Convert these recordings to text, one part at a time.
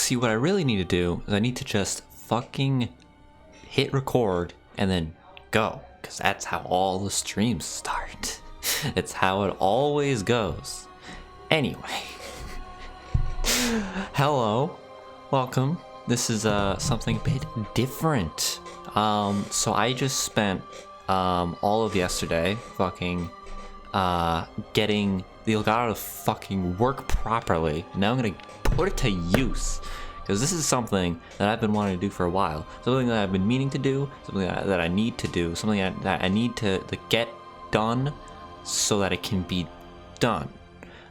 See, what I really need to do is I need to just fucking hit record and then go. Because that's how all the streams start. It's how it always goes. Anyway. Hello. Welcome. This is something a bit different. So I just spent all of yesterday fucking getting the Elgato to fucking work properly. Now I'm gonna put it to use, because this is something that I've been wanting to do for a while. Something that I've been meaning to do, something that I need to do, something that I need to get done so that it can be done.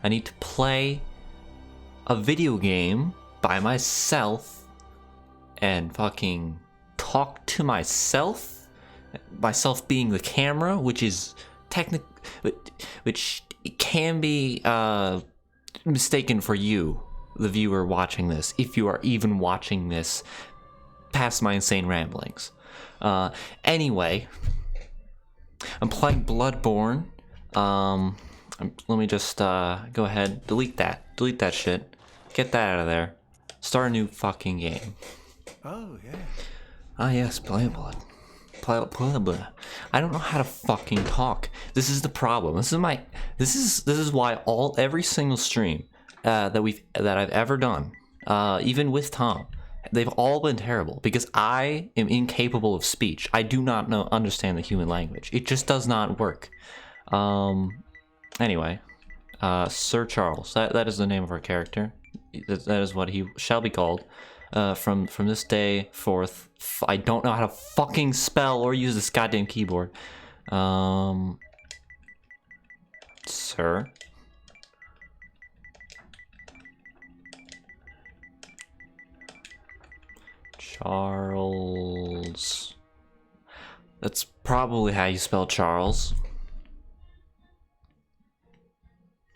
I need to play a video game by myself and fucking talk to myself being the camera, which is which can be mistaken for you, the viewer watching this, if you are even watching this past my insane ramblings. Anyway, I'm playing Bloodborne. Let me just go ahead, delete that shit, get that out of there, start a new fucking game. Oh yeah. Ah yes, Blood. I don't know how to fucking talk. This is the problem. This is why every single stream that I've ever done, even with Tom, they've all been terrible because I am incapable of speech. I do not understand the human language. It just does not work. Anyway, Sir Charles. That is the name of our character. That is what he shall be called. From this day forth. I don't know how to fucking spell or use this goddamn keyboard. Sir. Charles. That's probably how you spell Charles.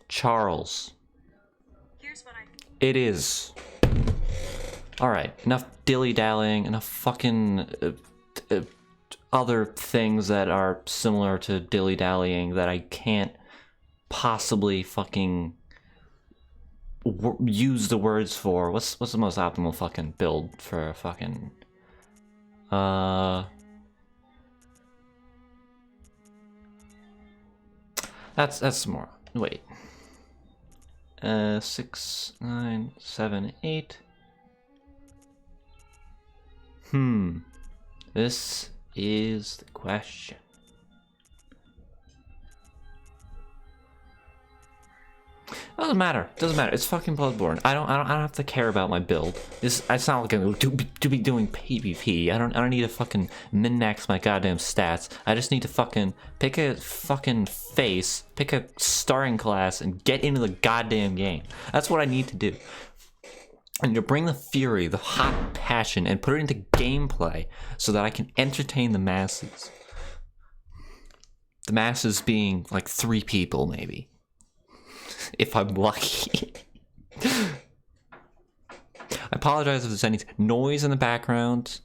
Charles. Here's what It is. Alright, enough dilly-dallying, enough fucking other things that are similar to dilly-dallying that I can't possibly fucking use the words for. What's the most optimal fucking build for a fucking... That's more... Wait. 6, 9, 7, 8... This is the question. Doesn't matter. It's fucking Bloodborne. I don't have to care about my build. It's not like I'm to be doing PvP. I don't need to fucking min-max my goddamn stats. I just need to fucking pick a fucking face, pick a starting class, and get into the goddamn game. That's what I need to do. And to bring the fury, the hot passion, and put it into gameplay so that I can entertain the masses. The masses being like 3 people, maybe. If I'm lucky. I apologize if there's any noise in the background.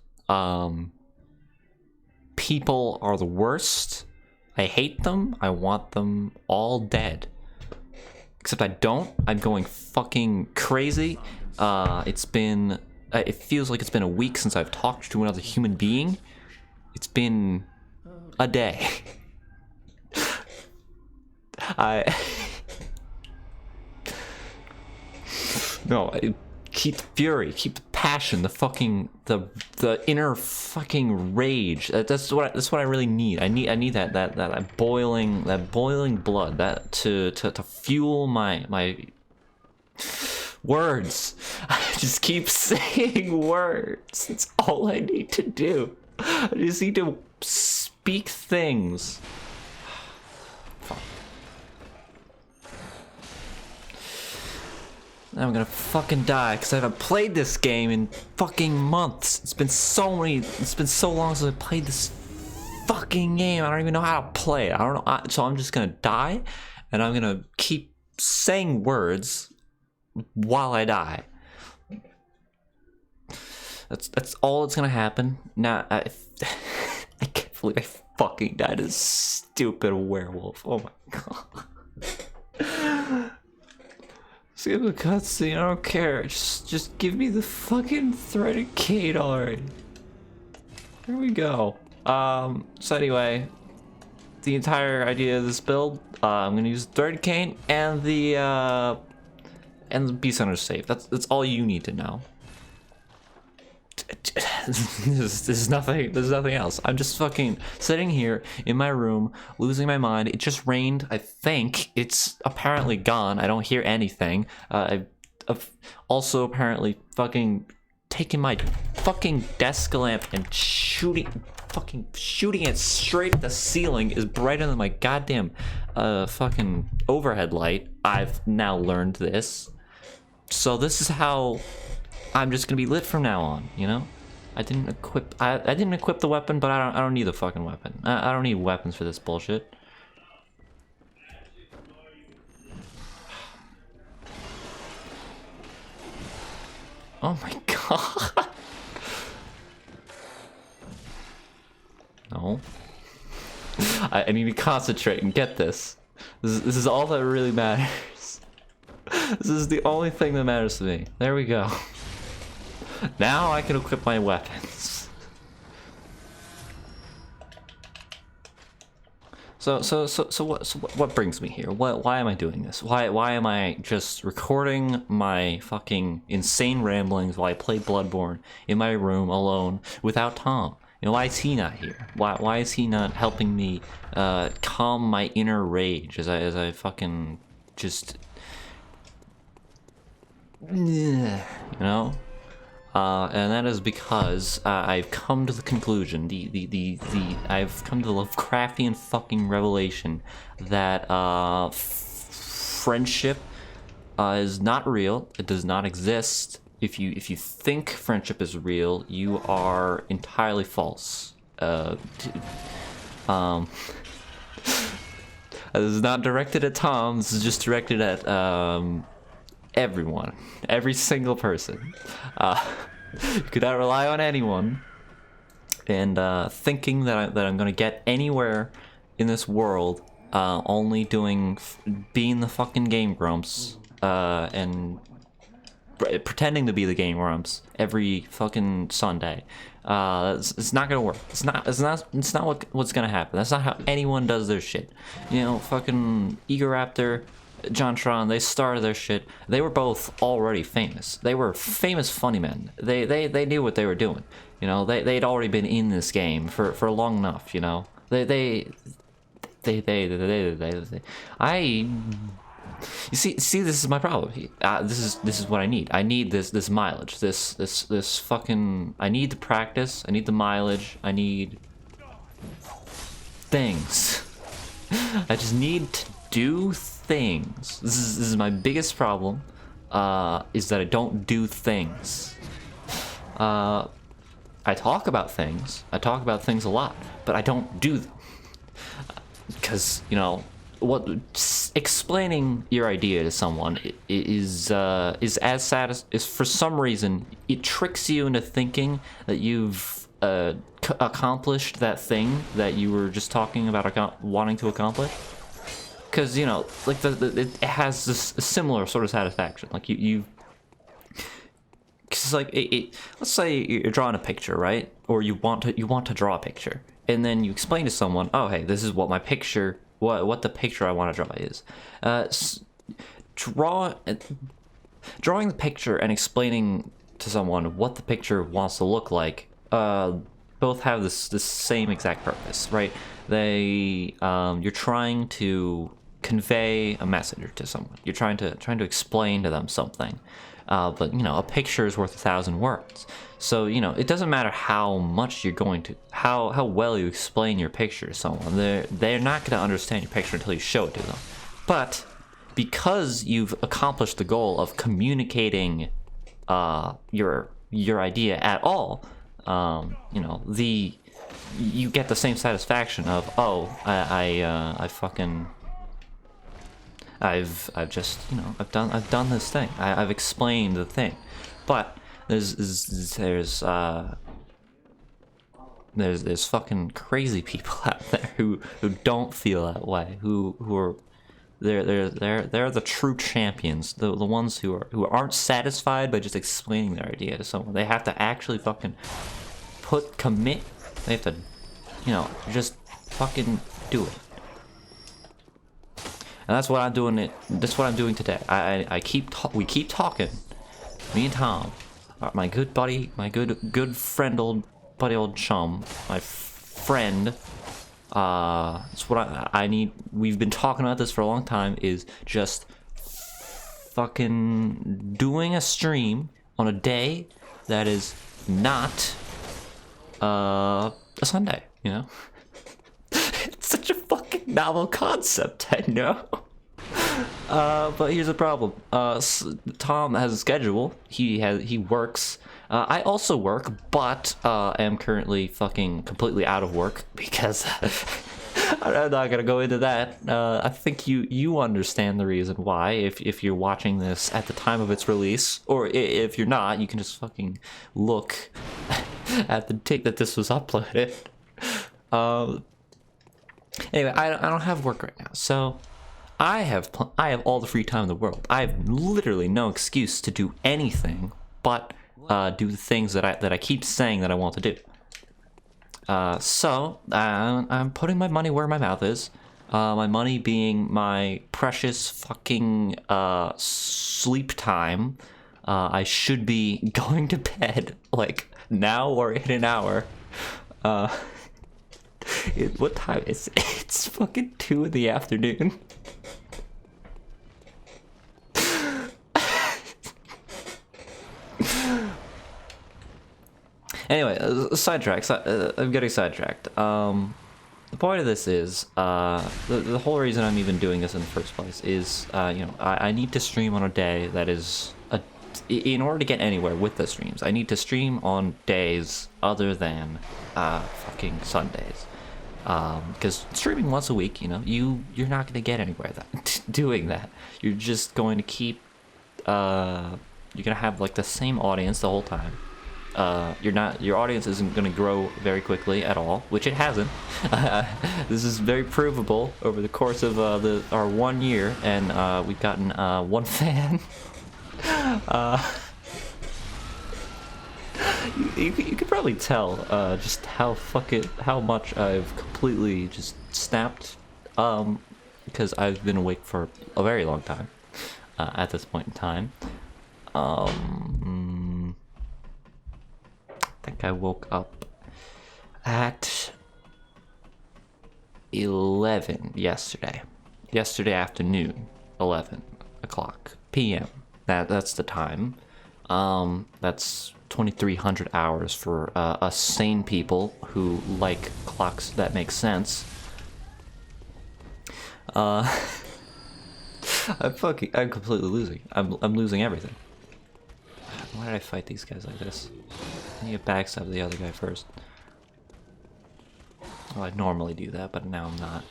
People are the worst. I hate them. I want them all dead. Except I don't. I'm going fucking crazy. It's been... it feels like it's been a week since I've talked to another human being. It's been a day. No, keep the fury, keep the passion, the fucking... the inner fucking rage. That's what I really need. I need that boiling blood, that to fuel my words. I just keep saying words. It's all I need to do. I just need to speak things. Fuck. I'm gonna fucking die because I haven't played this game in fucking months. It's been so long since I played this fucking game. I don't even know how to play it. I don't know. So I'm just gonna die, and I'm gonna keep saying words while I die. That's all that's gonna happen. Now I can't believe I fucking died as stupid werewolf. Oh my god. Skip the cutscene, I don't care. Just give me the fucking threaded cane already. Here we go. So anyway, the entire idea of this build, I'm gonna use the threaded cane and the Beast Hunter save. That's all you need to know. There's nothing else. I'm just fucking sitting here in my room, losing my mind. It just rained, I think. It's apparently gone. I don't hear anything. I've also apparently fucking taken my fucking desk lamp and shooting it straight at the ceiling is brighter than my goddamn fucking overhead light. I've now learned this. So this is how I'm just gonna be lit from now on, you know? I didn't equip the weapon, but I don't need the fucking weapon. I don't need weapons for this bullshit. Oh my god. No. I need to concentrate and get this. This is all that really matters. This is the only thing that matters to me. There we go. Now I can equip my weapons. So what brings me here? Why am I doing this? Why am I just recording my fucking insane ramblings while I play Bloodborne in my room alone without Tom? You know, why is he not here? Why is he not helping me calm my inner rage as I fucking just you know? And that is because I've come to the conclusion, I've come to the Lovecraftian fucking revelation that friendship is not real. It does not exist. If you think friendship is real, you are entirely false. This is not directed at Tom. This is just directed at everyone, every single person. You could not rely on anyone, and thinking that I'm gonna get anywhere in this world only being the fucking Game Grumps and pretending to be the Game Grumps every fucking Sunday. It's not gonna work. It's not what's gonna happen. That's not how anyone does their shit. You know, fucking Egoraptor, John Tron, they started their shit. They were both already famous. They were famous funny men. They knew what they were doing. You know, they'd already been in this game for long enough, you know. You see, this is my problem. This is what I need. I need this mileage. This fucking. I need the practice. I need the mileage. I need things. I just need to do things. This is my biggest problem. Is that I don't do things. I talk about things. I talk about things a lot, but I don't do them. Because, you know, explaining your idea to someone is for some reason it tricks you into thinking that you've accomplished that thing that you were just talking about wanting to accomplish. Because, you know, like it has this similar sort of satisfaction. Like you cause like let's say you're drawing a picture, right? Or you want to draw a picture, and then you explain to someone, oh hey, this is what my picture. What the picture I want to draw is. Drawing the picture and explaining to someone what the picture wants to look like both have this same exact purpose, right? You're trying to convey a message to someone. You're trying to explain to them something. But, you know, a picture is worth 1,000 words. So, you know, it doesn't matter how much you're going to, how well you explain your picture to someone. They're not going to understand your picture until you show it to them. But because you've accomplished the goal of communicating your idea at all, you know, you get the same satisfaction of, oh, I've just, you know, I've done this thing. I've explained the thing. But there's fucking crazy people out there who don't feel that way, who are They're the true champions. The ones who aren't satisfied by just explaining their idea to someone. They have to actually fucking commit. They have to, you know, just fucking do it. And that's what I'm doing. That's what I'm doing today. We keep talking. Me and Tom, my good buddy, my good friend, old chum, my friend. That's what I need. We've been talking about this for a long time. Is just fucking doing a stream on a day that is not a Sunday. You know, it's such a fucking novel concept. I know. But here's the problem. Tom has a schedule. He works. I also work, but am currently fucking completely out of work because I'm not gonna go into that. I think you understand the reason why if you're watching this at the time of its release, or if you're not, you can just fucking look at the date that this was uploaded. Anyway, I don't have work right now, so I have all the free time in the world. I have literally no excuse to do anything but do the things that I keep saying that I want to do. So I'm putting my money where my mouth is. My money being my precious fucking sleep time. I should be going to bed like now or in an hour. What time is it? It's fucking 2 in the afternoon. Anyway, sidetracks. I'm getting sidetracked. The point of this is, the whole reason I'm even doing this in the first place is, you know, I need to stream on a day that is, in order to get anywhere with the streams, I need to stream on days other than, fucking Sundays. Because streaming once a week, you know, you're not going to get anywhere doing that. You're just going to keep, you're going to have, like, the same audience the whole time. Your audience isn't going to grow very quickly at all, which it hasn't. This is very provable over the course of our 1 year, and we've gotten 1 fan. You could probably tell just how much I've completely just snapped, because I've been awake for a very long time at this point in time. I think I woke up at 11 yesterday. Yesterday afternoon, 11 o'clock p.m. That's the time. That's 2,300 hours for us sane people who like clocks that make sense. I'm completely losing. I'm losing everything. Why did I fight these guys like this? I need to backstab the other guy first. Well, I normally do that, but now I'm not.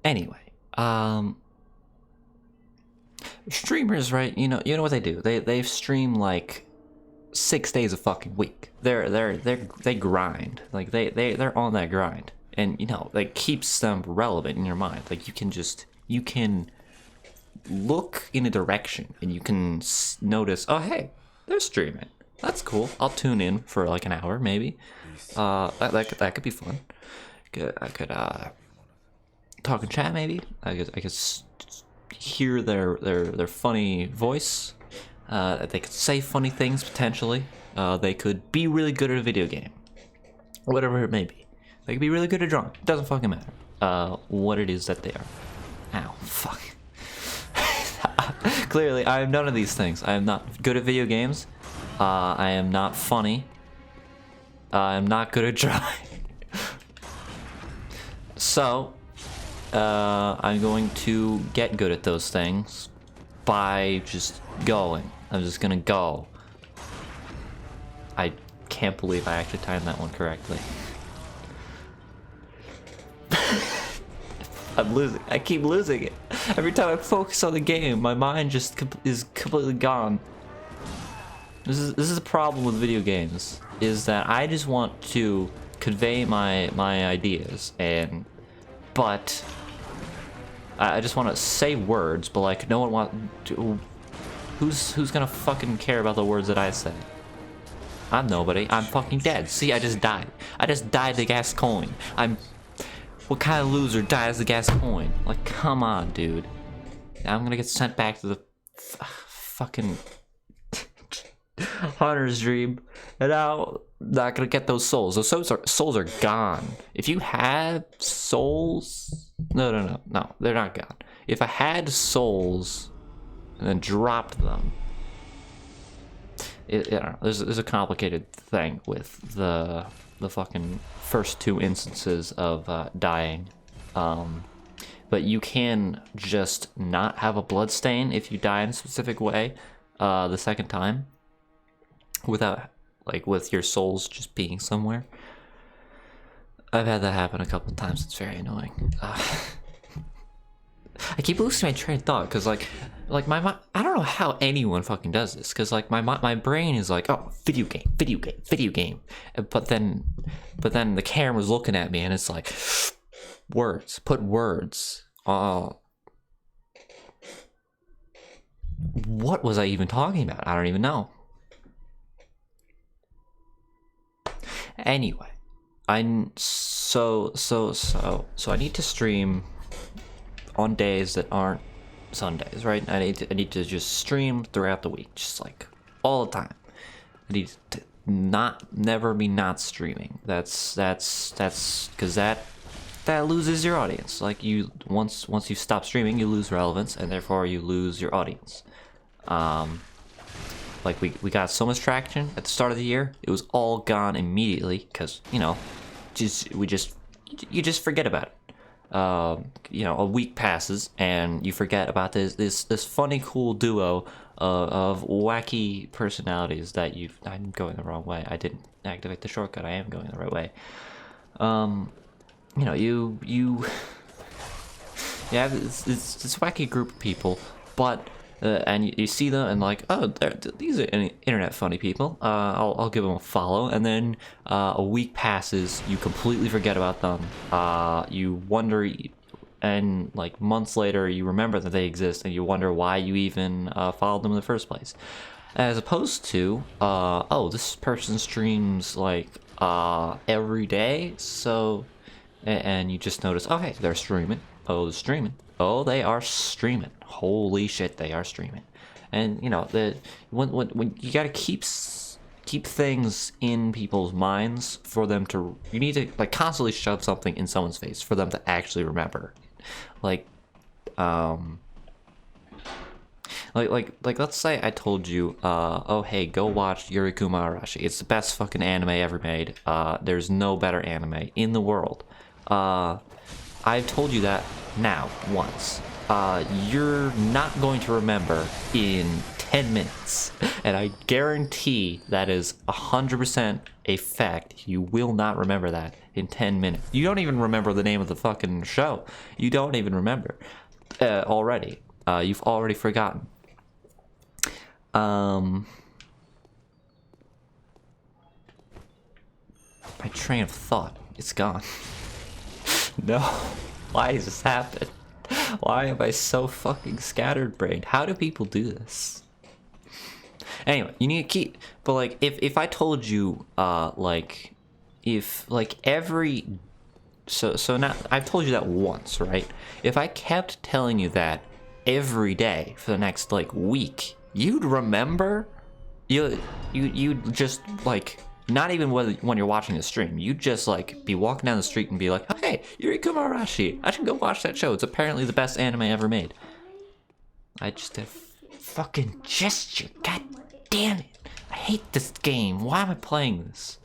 Anyway, streamers, right? You know what they do? They stream like 6 days a fucking week. They grind. Like they're on that grind. And, you know, that keeps them relevant in your mind. Like, you can look in a direction and you can notice, oh, hey, they're streaming. That's cool. I'll tune in for like an hour, maybe. That could be fun. I could talk and chat, maybe. I could hear their funny voice. They could say funny things, potentially. They could be really good at a video game. Whatever it may be. They could be really good at drawing. It doesn't fucking matter what it is that they are. Ow, fuck. Clearly, I am none of these things. I am not good at video games. I am not funny. I am not good at drawing. So, I'm going to get good at those things by just going. I'm just gonna go. I can't believe I actually timed that one correctly. I'm losing. I keep losing it. Every time I focus on the game, my mind just is completely gone. This is a problem with video games. is that I just want to convey my ideas, but I just want to say words, but like no one wants to. Who's gonna fucking care about the words that I say? I'm nobody. I'm fucking dead. See, I just died. I just died the gas coin. What kind of loser dies the gas coin? Like, come on, dude. I'm gonna get sent back to the fucking hunter's dream, and now I'm not gonna get those souls. Those souls are gone. If you had souls, no, they're not gone. If I had souls and then dropped them, I don't know. There's a complicated thing with the fucking first two instances of dying. But you can just not have a blood stain if you die in a specific way the second time, without, like, with your souls just being somewhere. I've had that happen a couple times. It's very annoying. I keep losing my train of thought because like my I don't know how anyone fucking does this, because like my brain is like, oh, video game, but then the camera's looking at me and it's like, put words. What was I even talking about? I don't even know. Anyway, so I need to stream on days that aren't Sundays, right? I need to just stream throughout the week, just like all the time. I need to never be not streaming. That's because that loses your audience. Like, you once you stop streaming, you lose relevance, and therefore you lose your audience. Like we got so much traction at the start of the year, it was all gone immediately because you just forget about it. A week passes and you forget about this funny, cool duo of wacky personalities that I'm going the wrong way. I didn't activate the shortcut. I am going the right way. You have this wacky group of people, but and you see them and like, oh, these are internet funny people. I'll give them a follow, and then a week passes, you completely forget about them. You wonder, and like months later, you remember that they exist, and you wonder why you even followed them in the first place. As opposed to, oh, this person streams like every day, so, and you just notice, oh, hey, they're streaming. Oh, they're streaming. Oh, they are streaming. Holy shit, they are streaming. And when you gotta keep things in people's minds for them to, you need to like constantly shove something in someone's face for them to actually remember. Like let's say I told you, oh hey, go watch Yurikuma Arashi. It's the best fucking anime ever made. There's no better anime in the world. I've told you that now once. You're not going to remember in 10 minutes, and I guarantee that is 100% a fact. You will not remember that in 10 minutes. You don't even remember the name of the fucking show. You don't even remember already. You've already forgotten. My train of thought, it's gone. No, why does this happen? Why am I so fucking scattered-brained? How do people do this? Anyway, you need to keep, but like, if I told you, like, if, like, so now, I've told you that once, right? If I kept telling you that every day for the next, like, week, you'd remember? You'd just, like, not even when you're watching the stream, you'd just like be walking down the street and be like, oh, hey, Yurikuma Arashi, I should go watch that show. It's apparently the best anime ever made. I just did a fucking gesture. God damn it. I hate this game. Why am I playing this?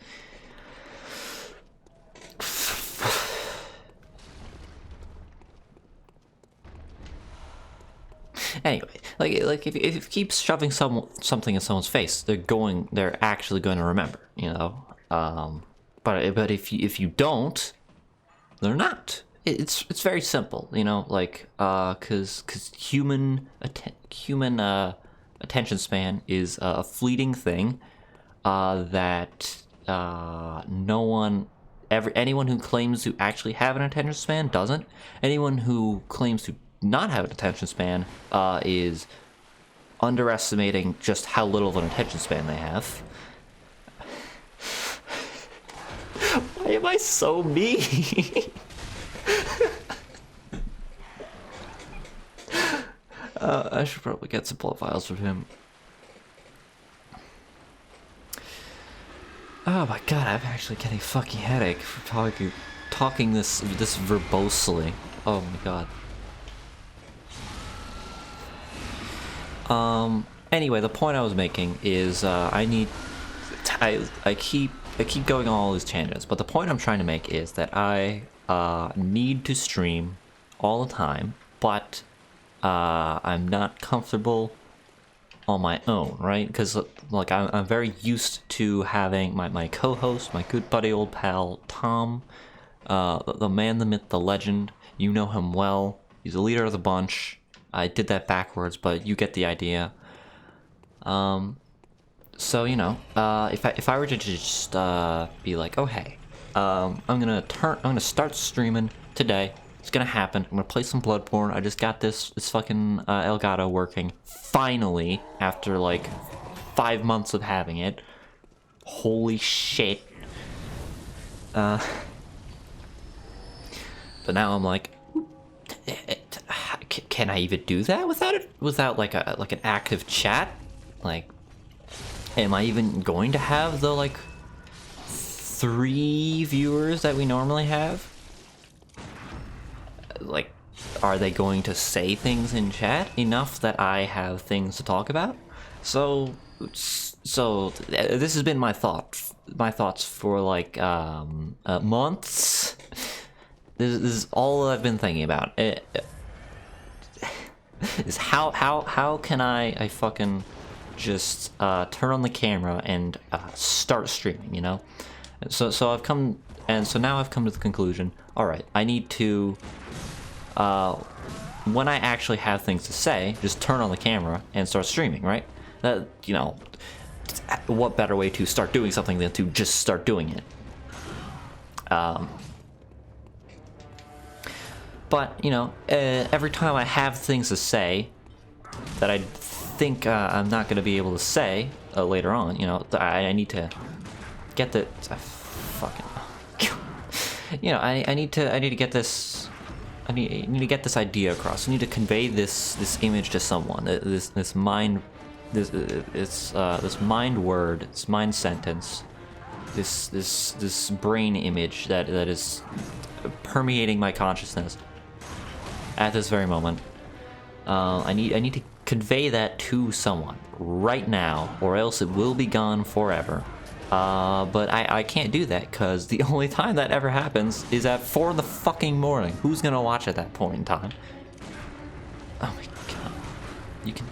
Anyway, like if you keep shoving something in someone's face, they're actually going to remember, you know. But if you don't, they're not. It's very simple, you know, like cause human attention span is a fleeting thing that anyone who claims to actually have an attention span doesn't. Anyone who claims to not have an attention span is underestimating just how little of an attention span they have. Why am I so mean? I should probably get some blood files from him. Oh my god, I'm actually getting a fucking headache for talking this verbosely. Oh my god. Anyway, the point I was making is I keep going on all these tangents, but the point I'm trying to make is that I need to stream all the time, but I'm not comfortable on my own, right? Because like I'm very used to having my co-host, my good buddy, old pal Tom, the man, the myth, the legend. You know him well. He's the leader of the bunch. I did that backwards, but you get the idea. So you know, if I were to just be like, oh hey, I'm gonna start streaming today. It's gonna happen. I'm gonna play some Bloodborne. I just got this fucking Elgato working finally after like 5 months of having it. Holy shit. But now I'm like, can I even do that without like an active chat? Like, am I even going to have the like 3 viewers that we normally have? Like, are they going to say things in chat enough that I have things to talk about? So this has been my thoughts for like months. This is all I've been thinking about. Is how can I fucking just turn on the camera and start streaming, you know? So now I've come to the conclusion. All right, I need to. When I actually have things to say, just turn on the camera and start streaming, right? You know, what better way to start doing something than to just start doing it? But, you know, every time I have things to say that I think I'm not going to be able to say later on, you know, I need to get the... fucking... you know, I need to get this... I need to get this idea across. I need to convey this image to someone. This mind word, this mind sentence, this brain image that is permeating my consciousness at this very moment. I need to convey that to someone right now, or else it will be gone forever. But I can't do that because the only time that ever happens is at 4 in the fucking morning. Who's gonna watch at that point in time? Oh my god.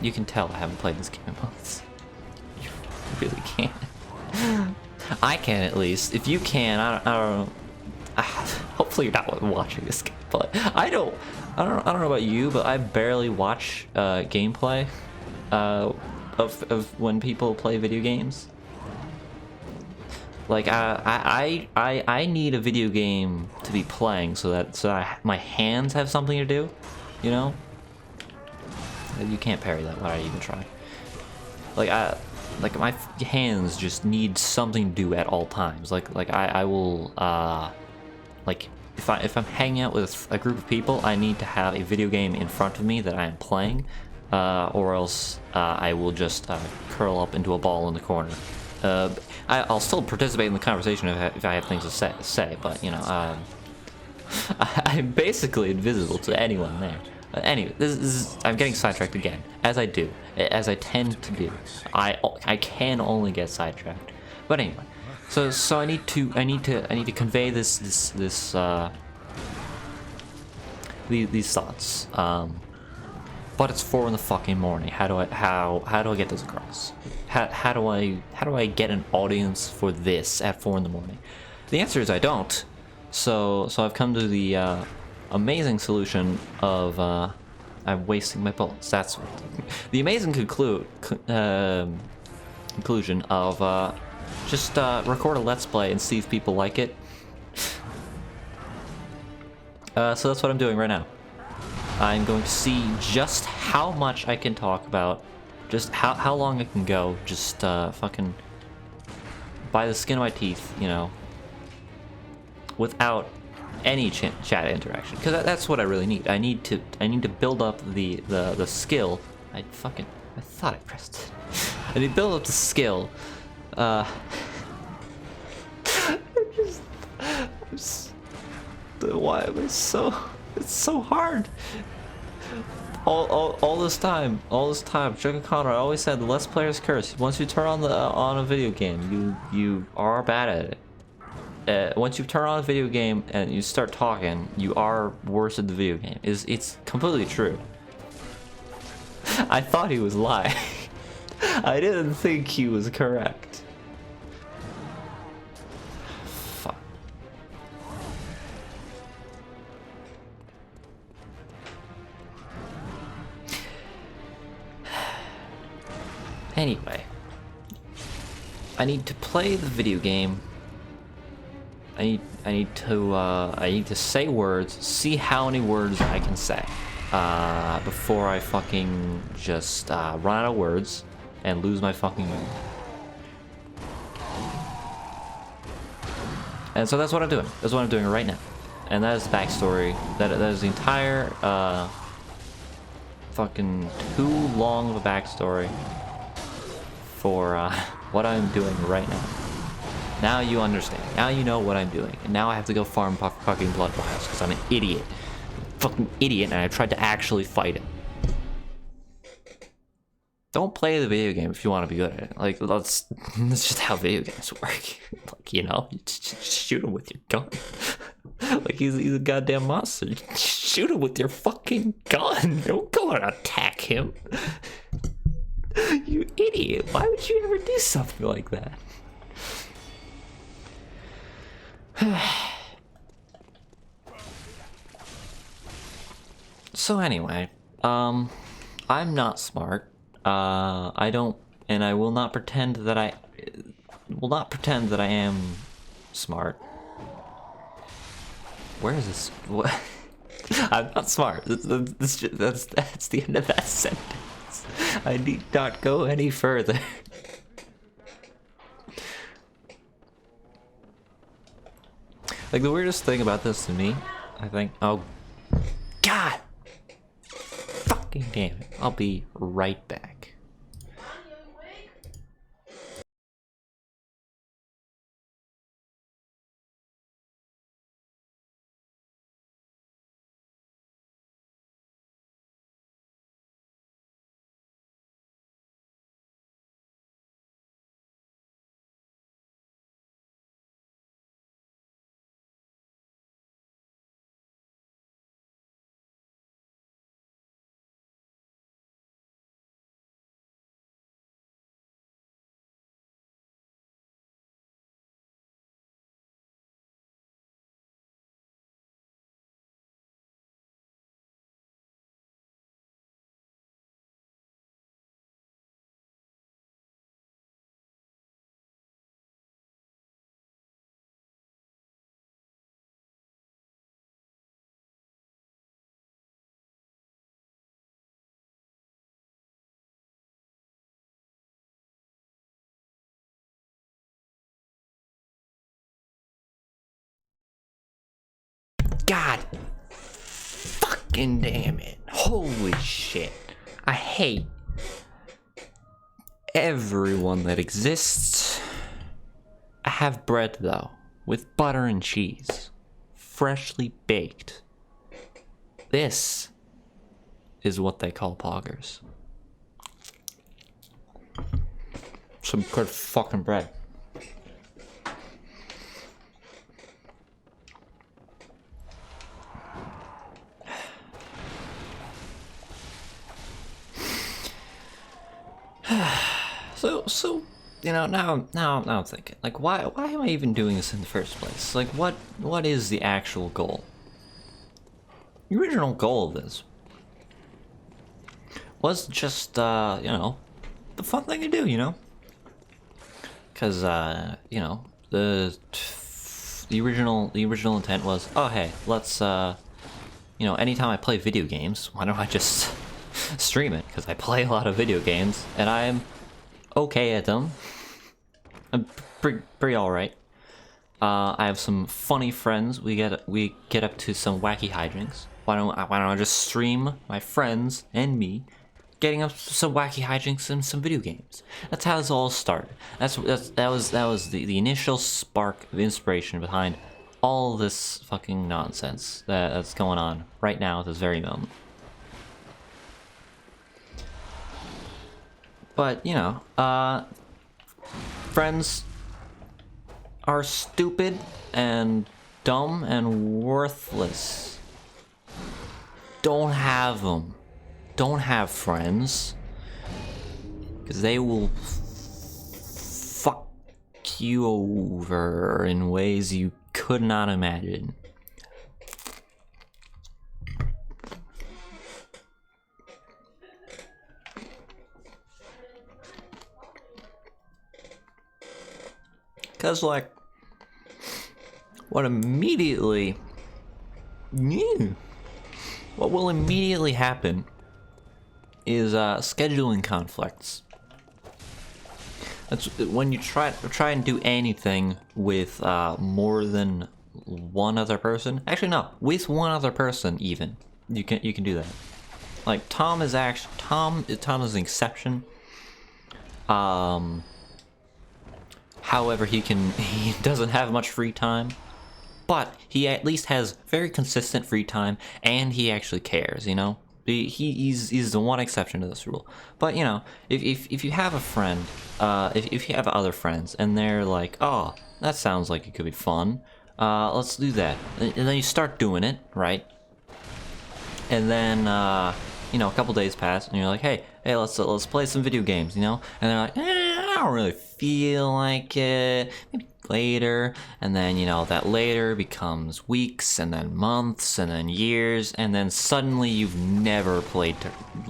You can tell I haven't played this game in months. You really can't. I can at least. If you can, I don't know. Hopefully you're not watching this game, but I don't know about you, but I barely watch gameplay of when people play video games. Like I need a video game to be playing so that my hands have something to do, you know. You can't parry that. Why would I even try? Like my hands just need something to do at all times. Like I will like if I'm hanging out with a group of people, I need to have a video game in front of me that I am playing, or else I will just curl up into a ball in the corner. I'll still participate in the conversation if I have things to say, but, you know, I'm basically invisible to anyone there. Anyway, I'm getting sidetracked again, as I tend to do. I can only get sidetracked. But anyway, so I need to convey these thoughts. But it's 4 in the fucking morning. How do I get this across? How do I get an audience for this at 4 in the morning? The answer is I don't. So I've come to the amazing solution of I'm wasting my bullets. That's the amazing conclusion of Just record a Let's Play and see if people like it. So that's what I'm doing right now. I'm going to see just how much I can talk about, just how long I can go, just fucking by the skin of my teeth, you know, without any chat interaction, because that's what I really need. I need to build up the skill. I thought I pressed it. I need to build up the skill. Why am I so? It's so hard. All this time, Sugar Connor always said the Let's Player's curse. Once you turn on a video game, you are bad at it. Once you turn on a video game and you start talking, you are worse at the video game. It's completely true. I thought he was lying. I didn't think he was correct. Fuck. Anyway, I need to play the video game. I need to say words, see how many words I can say before I fucking just run out of words and lose my fucking mood. And so that's what I'm doing. That's what I'm doing right now. And that is the backstory. That is the entire fucking too long of a backstory for what I'm doing right now. Now you understand. Now you know what I'm doing. And now I have to go farm fucking Bloodborne because I'm an idiot. Fucking idiot, and I tried to actually fight it. Don't play the video game if you want to be good at it. Like, that's just how video games work. Like, you know, you just shoot him with your gun. Like, he's a goddamn monster. You shoot him with your fucking gun. Don't go and attack him. You idiot. Why would you ever do something like that? So anyway, I'm not smart. I don't, and I will not pretend that I am smart. Where is this? What? I'm not smart. That's the end of that sentence. I need not go any further. Like, the weirdest thing about this to me, I think... Oh, God! Fucking damn it. I'll be right back. God fucking damn it. Holy shit. I hate everyone that exists. I have bread though, with butter and cheese, freshly baked. This is what they call poggers. Some good fucking bread. So, you know, now I'm thinking, like, why am I even doing this in the first place? Like, what is the actual goal? The original goal of this was just, you know, the fun thing to do, you know? Because you know, the original intent was, oh hey, let's you know, anytime I play video games, why don't I just stream it? Because I play a lot of video games and I'm okay at them. I'm pretty all right. I have some funny friends. We get up to some wacky hijinks. Why don't I just stream my friends and me getting up to some wacky hijinks and some video games? That's how this all started. That was the initial spark of inspiration behind all this fucking nonsense that's going on right now at this very moment. But you know, friends are stupid and dumb and worthless. Don't have them. Don't have friends. Because they will fuck you over in ways you could not imagine. Because, like, what will immediately happen is scheduling conflicts. That's when you try and do anything with more than one other person. Actually, no, with one other person even. You can do that. Like Tom is an exception. However, he doesn't have much free time, but he at least has very consistent free time, and he actually cares. You know, he's the one exception to this rule. But you know, if you have a friend, if you have other friends, and they're like, oh, that sounds like it could be fun, let's do that, and then you start doing it, right? And then you know, a couple days pass, and you're like, hey, let's play some video games, you know? And they're like, I don't really feel like it. Maybe later. And then, you know, that later becomes weeks, and then months, and then years, and then suddenly you've never played,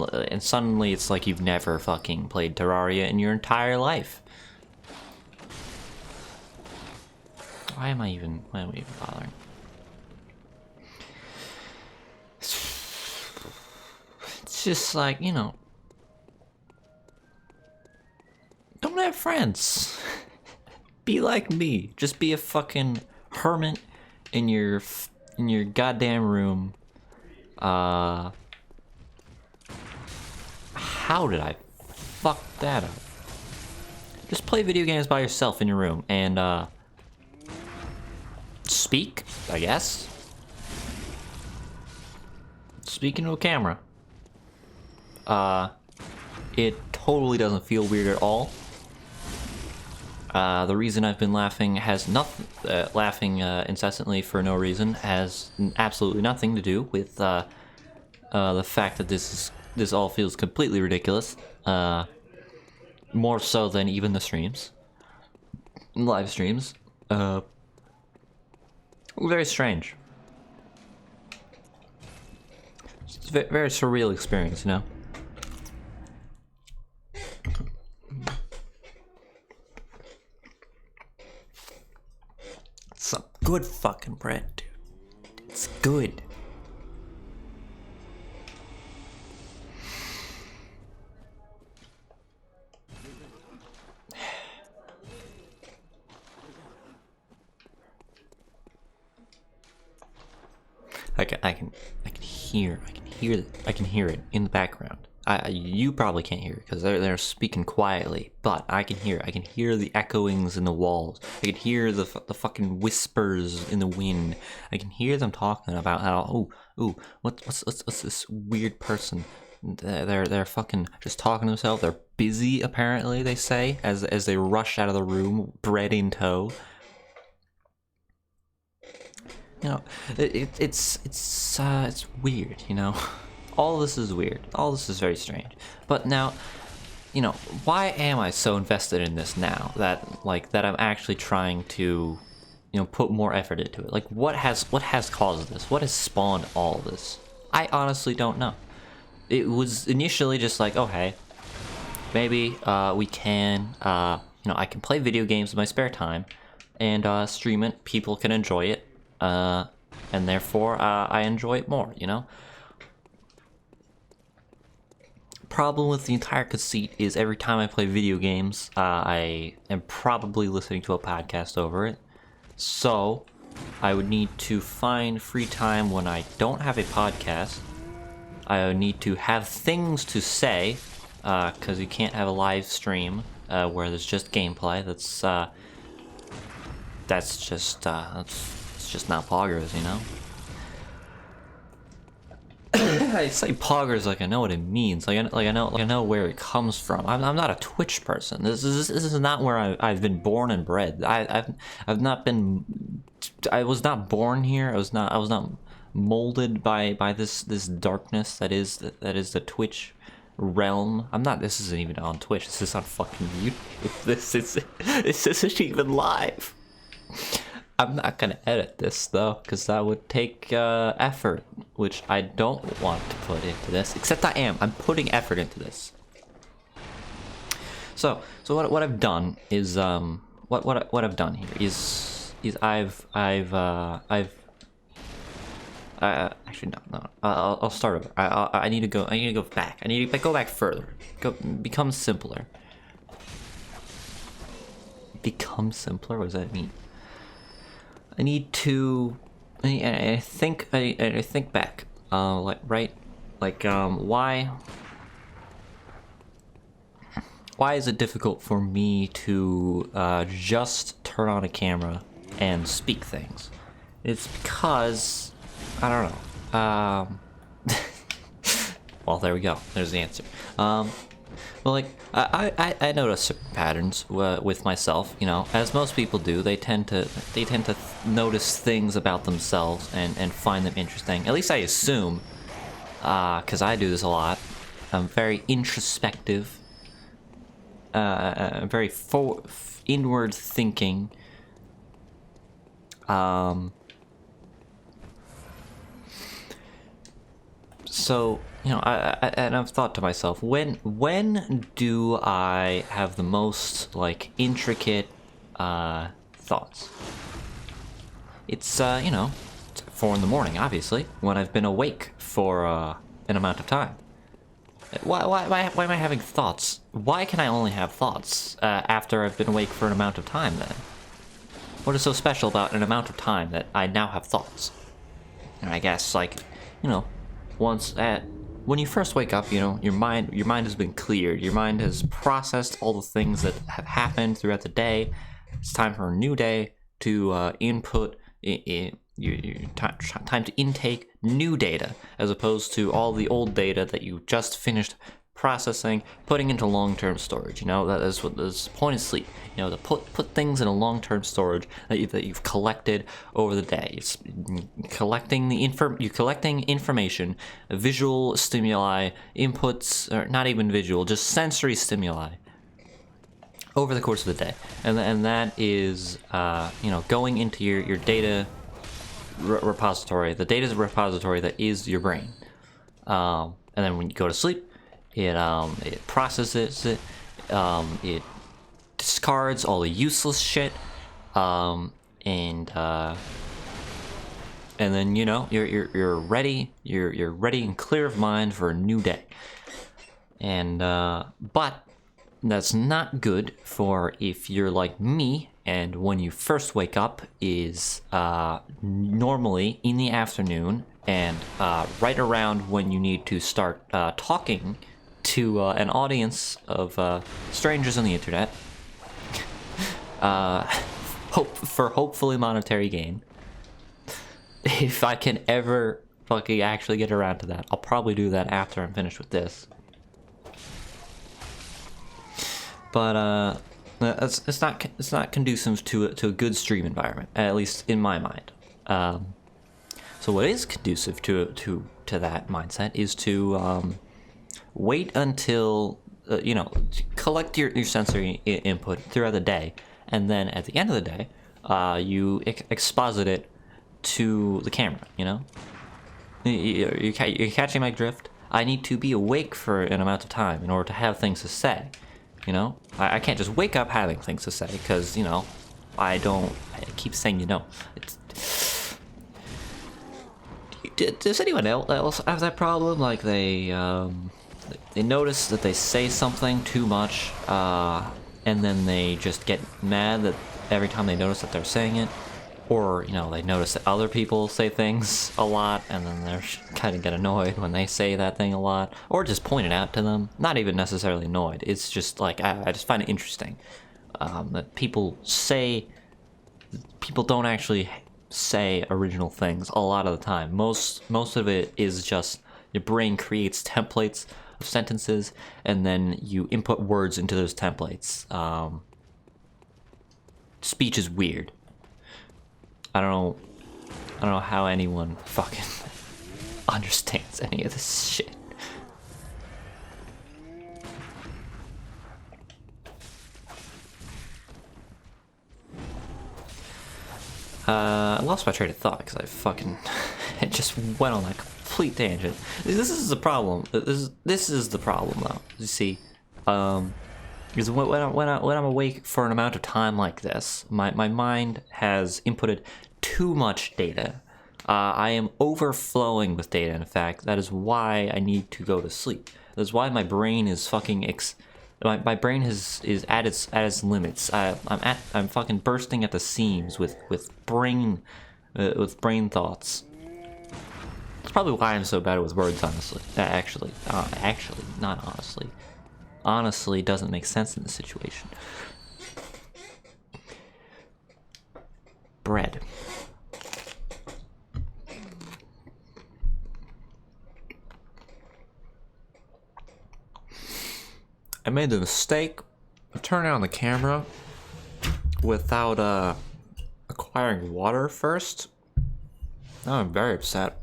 and suddenly it's like you've never fucking played Terraria in your entire life. Why am I even bothering? It's just like, you know, don't have friends. Be like me. Just be a fucking hermit in your goddamn room. How did I fuck that up? Just play video games by yourself in your room and speak, I guess. Speak into a camera. It totally doesn't feel weird at all. The reason I've been laughing has nothing. Laughing incessantly for no reason has absolutely nothing to do with the fact that this all feels completely ridiculous. More so than even the streams, live streams. Very strange. It's a very surreal experience, you know. Some good fucking bread, dude. It's good. I can hear it in the background. You probably can't hear it because they're speaking quietly, but I can hear it. I can hear the echoings in the walls. I can hear the fucking whispers in the wind. I can hear them talking about how what's this weird person? They're fucking just talking to themselves. They're busy apparently. They say as they rush out of the room, bread in tow. You know, it's weird. You know. All this is weird. All this is very strange. But now, you know, why am I so invested in this now that I'm actually trying to, you know, put more effort into it? Like, what has caused this? What has spawned all this? I honestly don't know. It was initially just like, oh hey, maybe we can I can play video games in my spare time and stream it. People can enjoy it, and therefore I enjoy it more. Problem with the entire conceit is every time I play video games, I am probably listening to a podcast over it. So I would need to find free time when I don't have a podcast. I would need to have things to say, because you can't have a live stream where there's just gameplay. That's just not poggers, I say poggers like I know what it means. I know where it comes from. I'm not a Twitch person. This is not where I've been born and bred. I've not been. I was not born here. I was not molded by this darkness that is the Twitch realm. I'm not. This isn't even on Twitch. This is on fucking YouTube. This isn't even live. I'm not gonna edit this though, because that would take effort, which I don't want to put into this. Except I am. I'm putting effort into this. So what I've done is what I've done here is I've actually no. I'll start over. I need to go back. I need to go back further. Become simpler. Become simpler. What does that mean? I need to. I think back. Why is it difficult for me to just turn on a camera and speak things? It's because I don't know. Well, there we go. There's the answer. Well, I notice certain patterns with myself. As most people do, they tend to notice things about themselves and find them interesting. At least I assume, because I do this a lot. I'm very introspective. Very inward thinking. So. I've thought to myself, when do I have the most intricate thoughts? It's 4 in the morning, obviously, when I've been awake for an amount of time. Why am I having thoughts? Why can I only have thoughts after I've been awake for an amount of time then? What is so special about an amount of time that I now have thoughts? And I guess when you first wake up, your mind has been cleared. Your mind has processed all the things that have happened throughout the day. It's time for a new day to input. Time to intake new data, as opposed to all the old data that you just finished processing, putting into long-term storage. That is what the point of sleep. To put things in a long-term storage that you've collected over the day. It's collecting you're collecting information, visual stimuli, inputs, or not even visual, just sensory stimuli over the course of the day, and that is going into your data repository, the data repository that is your brain, and then when you go to sleep. It processes it. It discards all the useless shit, and then you're ready. You're ready and clear of mind for a new day. And but that's not good for if you're like me. And when you first wake up is normally in the afternoon, and right around when you need to start talking to an audience of strangers on the internet, hopefully monetary gain. If I can ever fucking actually get around to that, I'll probably do that after I'm finished with this. But it's not conducive to a good stream environment, at least in my mind. So what is conducive to that mindset is to wait until collect your sensory input throughout the day, and then at the end of the day, you exposit it to the camera. You're catching my drift. I need to be awake for an amount of time in order to have things to say. you know? I can't just wake up having things to say, because, you know, I keep saying you know. Does anyone else have that problem? Like, they notice that they say something too much, and then they just get mad that every time they notice that they're saying it. Or, you know, they notice that other people say things a lot, and then they're kind of get annoyed when they say that thing a lot. Or just point it out to them. Not even necessarily annoyed. It's just like, I just find it interesting that people don't actually say original things a lot of the time. Most of it is just your brain creates templates of sentences, and then you input words into those templates. Speech is weird. I don't know how anyone fucking understands any of this shit. I lost my train of thought because I fucking it just went on a complete tangent. This is the problem. This is the problem, though. You see, because when I'm awake for an amount of time like this, my mind has inputted too much data. I am overflowing with data. In fact, that is why I need to go to sleep. That's why my brain is fucking my brain is at its limits. I'm fucking bursting at the seams with brain thoughts. That's probably why I'm so bad with words, honestly. Actually, not honestly. Honestly, doesn't make sense in this situation. Bread. I made the mistake of turning on the camera without acquiring water first. Now I'm very upset.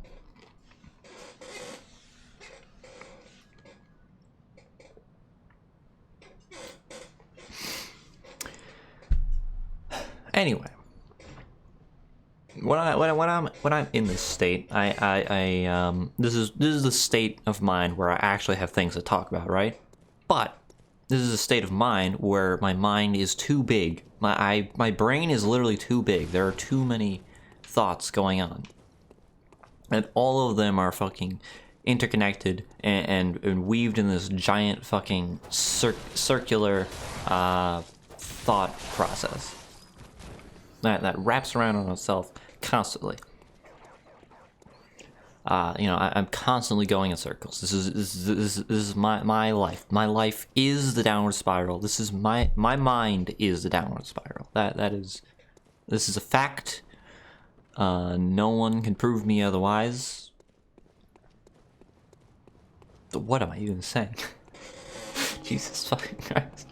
Anyway, when I'm in this state, this is the state of mind where I actually have things to talk about, right? But this is a state of mind where my mind is too big. My brain is literally too big. There are too many thoughts going on, and all of them are fucking interconnected and weaved in this giant fucking circular thought process that wraps around on itself constantly. You know, I'm constantly going in circles. This is my life. My life is the downward spiral. This is my mind is the downward spiral. This is a fact. No one can prove me otherwise. What am I even saying? Jesus fucking Christ.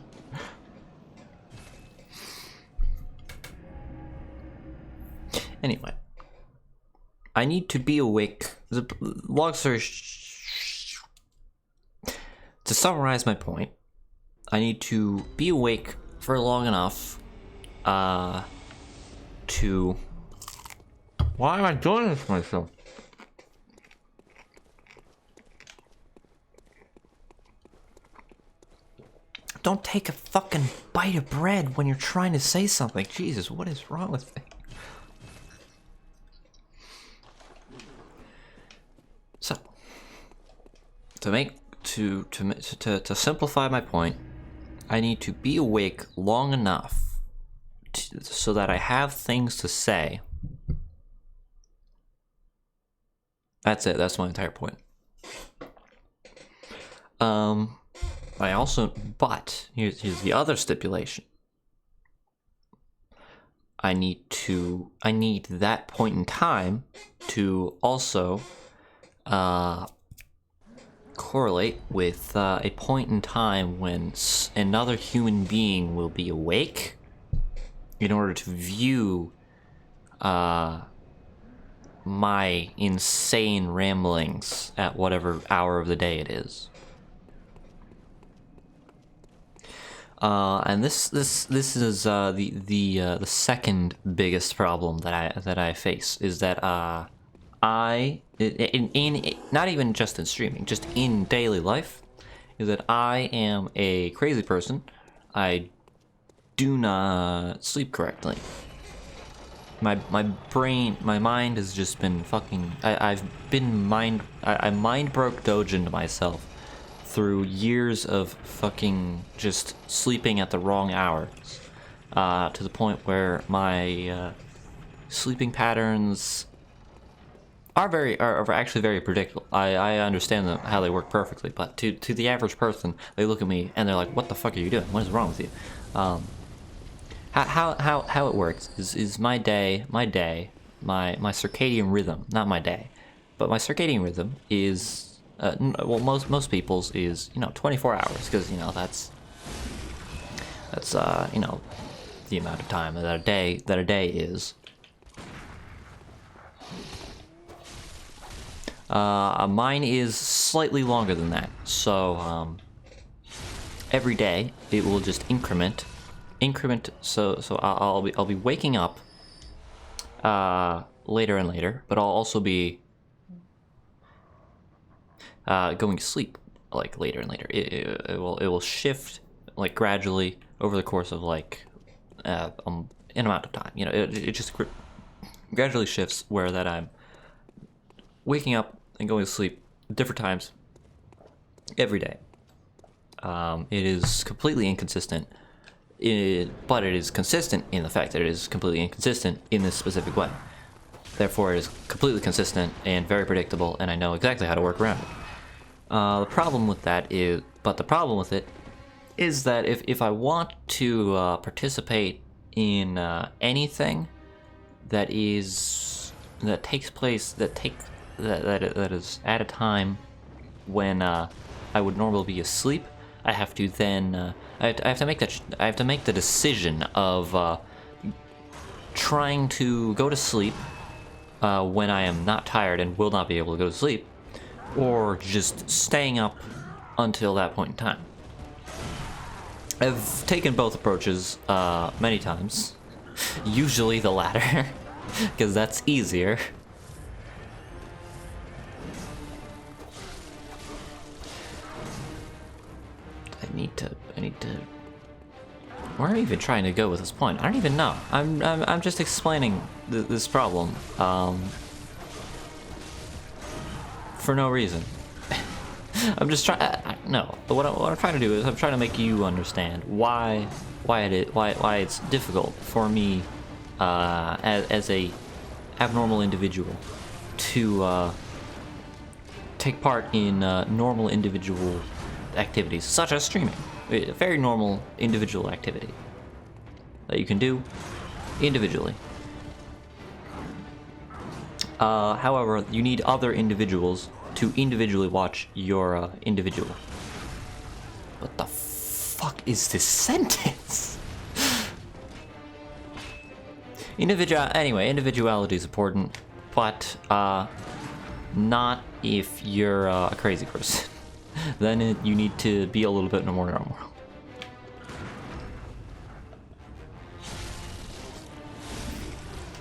Anyway, I need to be awake. Long story to summarize my point, I need to be awake for long enough to... Why am I doing this to myself? Don't take a fucking bite of bread when you're trying to say something. Jesus, what is wrong with me? So, to simplify my point, I need to be awake long enough so that I have things to say. That's it. That's my entire point. But here's the other stipulation. I need that point in time to also correlate with a point in time when another human being will be awake in order to view my insane ramblings at whatever hour of the day it is. And this is the second biggest problem that I face is that I not even just in streaming, just in daily life, is that I am a crazy person. I do not sleep correctly. My brain, my mind has just been fucking. I mind broke Dojin to myself through years of fucking just sleeping at the wrong hours, to the point where my sleeping patterns are actually very predictable. I understand them, how they work perfectly, but to the average person, they look at me and they're like, "What the fuck are you doing? What is wrong with you?" How it works is my circadian rhythm, not my day, but my circadian rhythm is well, most people's is 24 hours, because that's the amount of time that a day is. Mine is slightly longer than that, so every day it will just increment. So I'll be waking up later and later, but I'll also be going to sleep like later and later. It will shift like gradually over the course of like an amount of time. It just gradually shifts where that I'm waking up and going to sleep different times every day. It is completely inconsistent, but it is consistent in the fact that it is completely inconsistent in this specific way. Therefore, it is completely consistent and very predictable, and I know exactly how to work around it. The problem with it is that if I want to participate in anything that is at a time when I would normally be asleep, I have to then I have to make the decision of trying to go to sleep when I am not tired and will not be able to go to sleep, or just staying up until that point in time. I've taken both approaches many times, usually the latter, because that's easier. I need to. Where are we even trying to go with this point? I don't even know. I'm just explaining this problem for no reason. I'm just trying. No. What I'm trying to do is I'm trying to make you understand why it's difficult for me as a abnormal individual to take part in normal individual activities such as streaming. A very normal individual activity that you can do individually. However, you need other individuals to individually watch your individual. What the fuck is this sentence? Individuality is important, but not if you're a crazy person. Then you need to be a little bit more normal.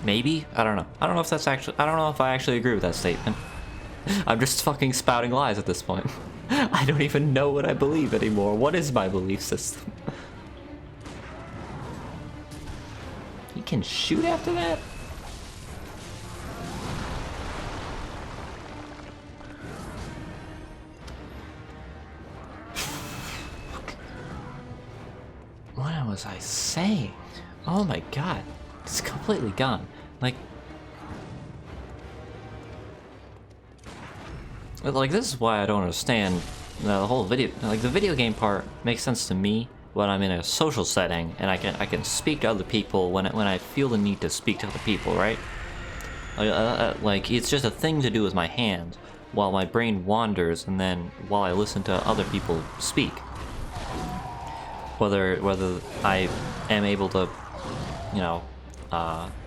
Maybe? I don't know. I don't know if I actually agree with that statement. I'm just fucking spouting lies at this point. I don't even know what I believe anymore. What is my belief system? He can shoot after that? What was I saying? Oh my god. It's completely gone. Like this is why I don't understand the whole video. Like the video game part makes sense to me when I'm in a social setting and I can speak to other people when I feel the need to speak to other people, right? Like it's just a thing to do with my hands while my brain wanders, and then while I listen to other people speak. Whether I am able to,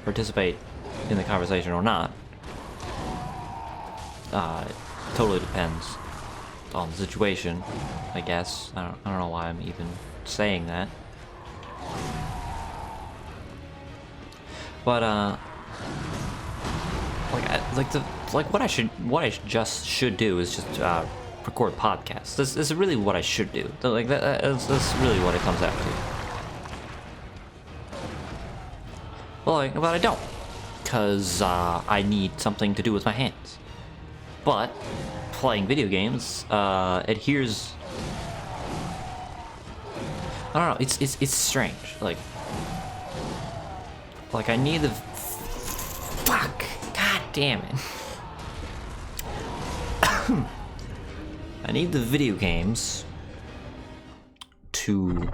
participate in the conversation or not, totally depends on the situation, I guess. I don't know why I'm even saying that. But what I should do is just record podcasts. This is really what I should do. Like that's really what it comes out to. Well, but I don't, because I need something to do with my hands. But playing video games adheres. I don't know. It's strange. Like I need the. Fuck. God damn it. I need the video games to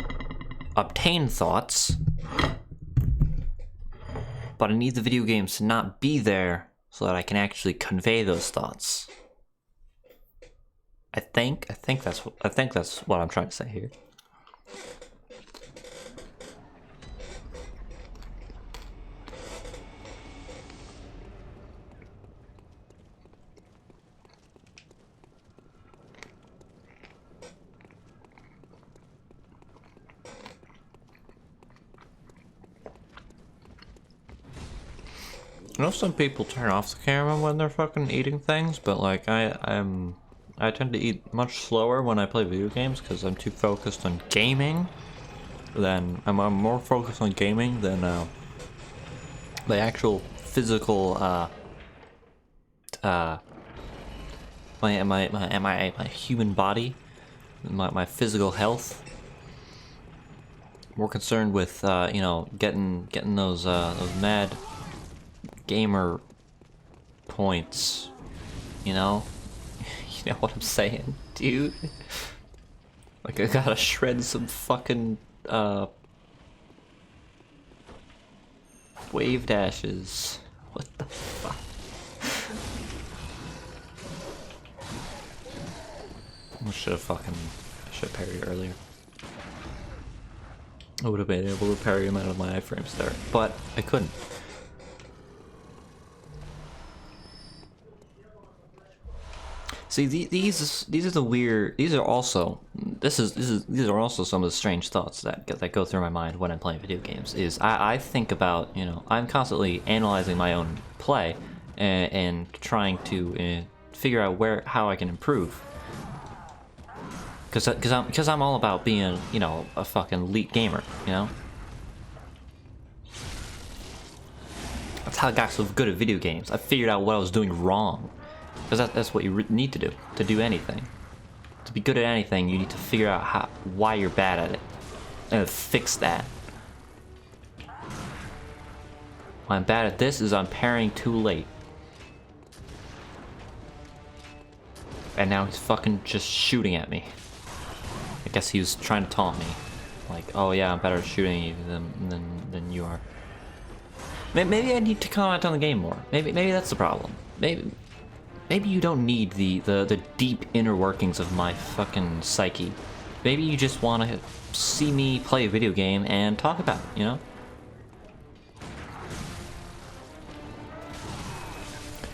obtain thoughts, but I need the video games to not be there so that I can actually convey those thoughts. I think that's what I'm trying to say here. I know some people turn off the camera when they're fucking eating things, but like I tend to eat much slower when I play video games because I'm too focused on gaming. I'm more focused on gaming than the actual physical my human body, my physical health. More concerned with you know, getting those mad gamer points, you know? You know what I'm saying, dude? Like, I gotta shred some fucking wave dashes. What the fuck? I should have parried earlier. I would have been able to parry him out of my iframes there, but I couldn't. See, these are the weird. These are also some of the strange thoughts that go through my mind when I'm playing video games. Is I think about, you know, I'm constantly analyzing my own play and trying to figure out how I can improve. Because I'm all about being, you know, a fucking elite gamer, you know. That's how I got so good at video games. I figured out what I was doing wrong. Because that's what you need to do anything. To be good at anything, you need to figure out why you're bad at it, and fix that. Why I'm bad at this is I'm parrying too late. And now he's fucking just shooting at me. I guess he was trying to taunt me. Like, oh yeah, I'm better at shooting you than you are. Maybe I need to comment on the game more. Maybe that's the problem. Maybe you don't need the deep inner workings of my fucking psyche. Maybe you just want to see me play a video game and talk about it, you know?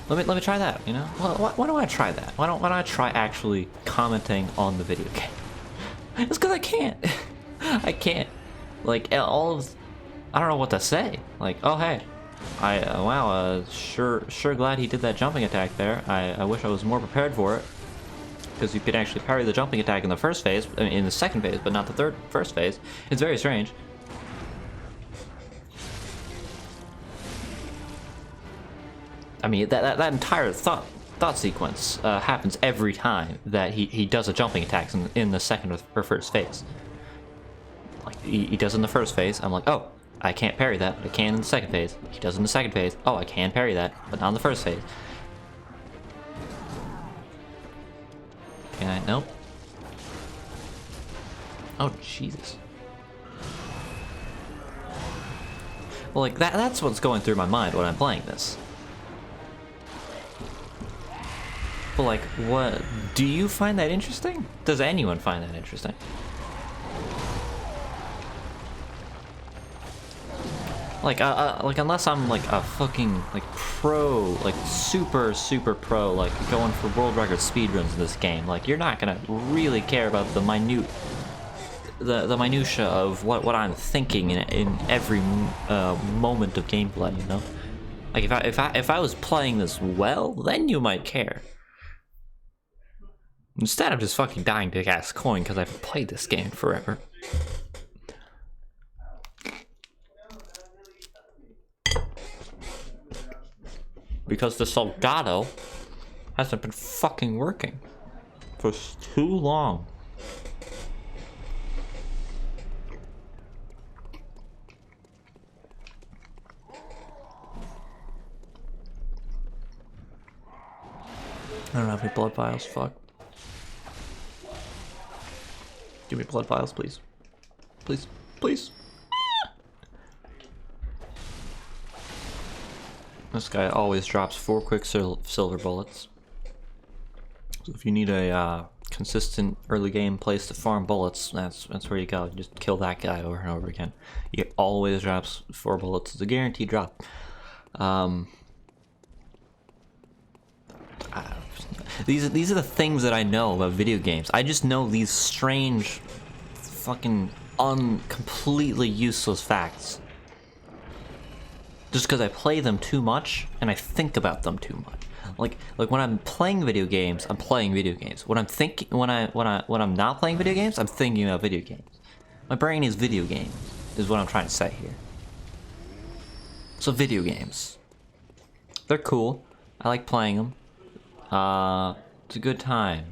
Let me try that, you know? Why don't I try that? Why don't I try actually commenting on the video game? It's because I can't. I can't. Like, I don't know what to say. Like, oh hey. Wow, sure glad he did that jumping attack there. I wish I was more prepared for it. Because you could actually parry the jumping attack in the first phase, in the second phase, but not the first phase. It's very strange. I mean, that entire thought sequence happens every time that he does a jumping attack in the second or first phase. Like, he does in the first phase, I'm like, oh, I can't parry that, but I can in the second phase. He does in the second phase. Oh, I can parry that, but not in the first phase. Can I? Nope. Oh, Jesus. Well, like, that's what's going through my mind when I'm playing this. But, like, what... Do you find that interesting? Does anyone find that interesting? Like, unless I'm, like, a fucking, like, pro, like, super pro, like, going for world record speedruns in this game, like, you're not gonna really care about the minutia of what I'm thinking in every moment of gameplay, you know? Like, if I was playing this well, then you might care. Instead, I'm just fucking dying to gas coin because I've played this game forever. Because the Salgado hasn't been fucking working for too long. I don't have any blood vials, fuck. Give me blood vials, please. Please, please. This guy always drops 4 quicksilver bullets. So if you need a consistent early game place to farm bullets, that's where you go. You just kill that guy over and over again. He always drops 4 bullets. It's a guaranteed drop. These are the things that I know about video games. I just know these strange, fucking completely useless facts. Just because I play them too much and I think about them too much. Like when I'm playing video games, I'm playing video games. When I'm not playing video games, I'm thinking about video games. My brain is video games, is what I'm trying to say here. So video games, they're cool. I like playing them. It's a good time.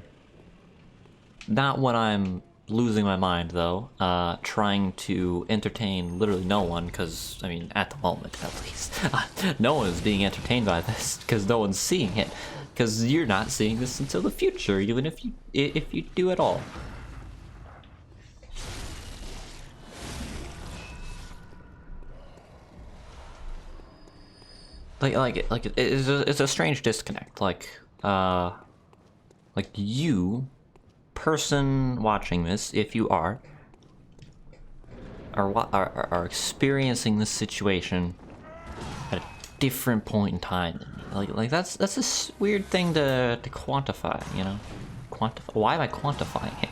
Not when I'm losing my mind though, trying to entertain literally no one, because I mean at the moment at least no one is being entertained by this because no one's seeing it, because you're not seeing this until the future, even if you do at all. It's a strange disconnect, like you person watching this, if you are experiencing this situation at a different point in time than me. Like that's a weird thing to quantify, you know? Why am I quantifying it?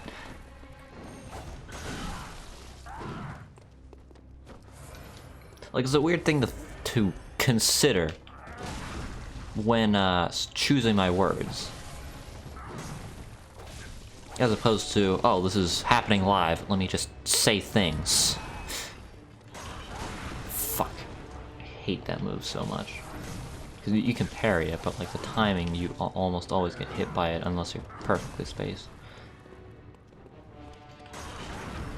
Like, it's a weird thing to consider when choosing my words. As opposed to, oh, this is happening live, let me just say things. Fuck. I hate that move so much. Because you can parry it, but like the timing, you almost always get hit by it unless you're perfectly spaced.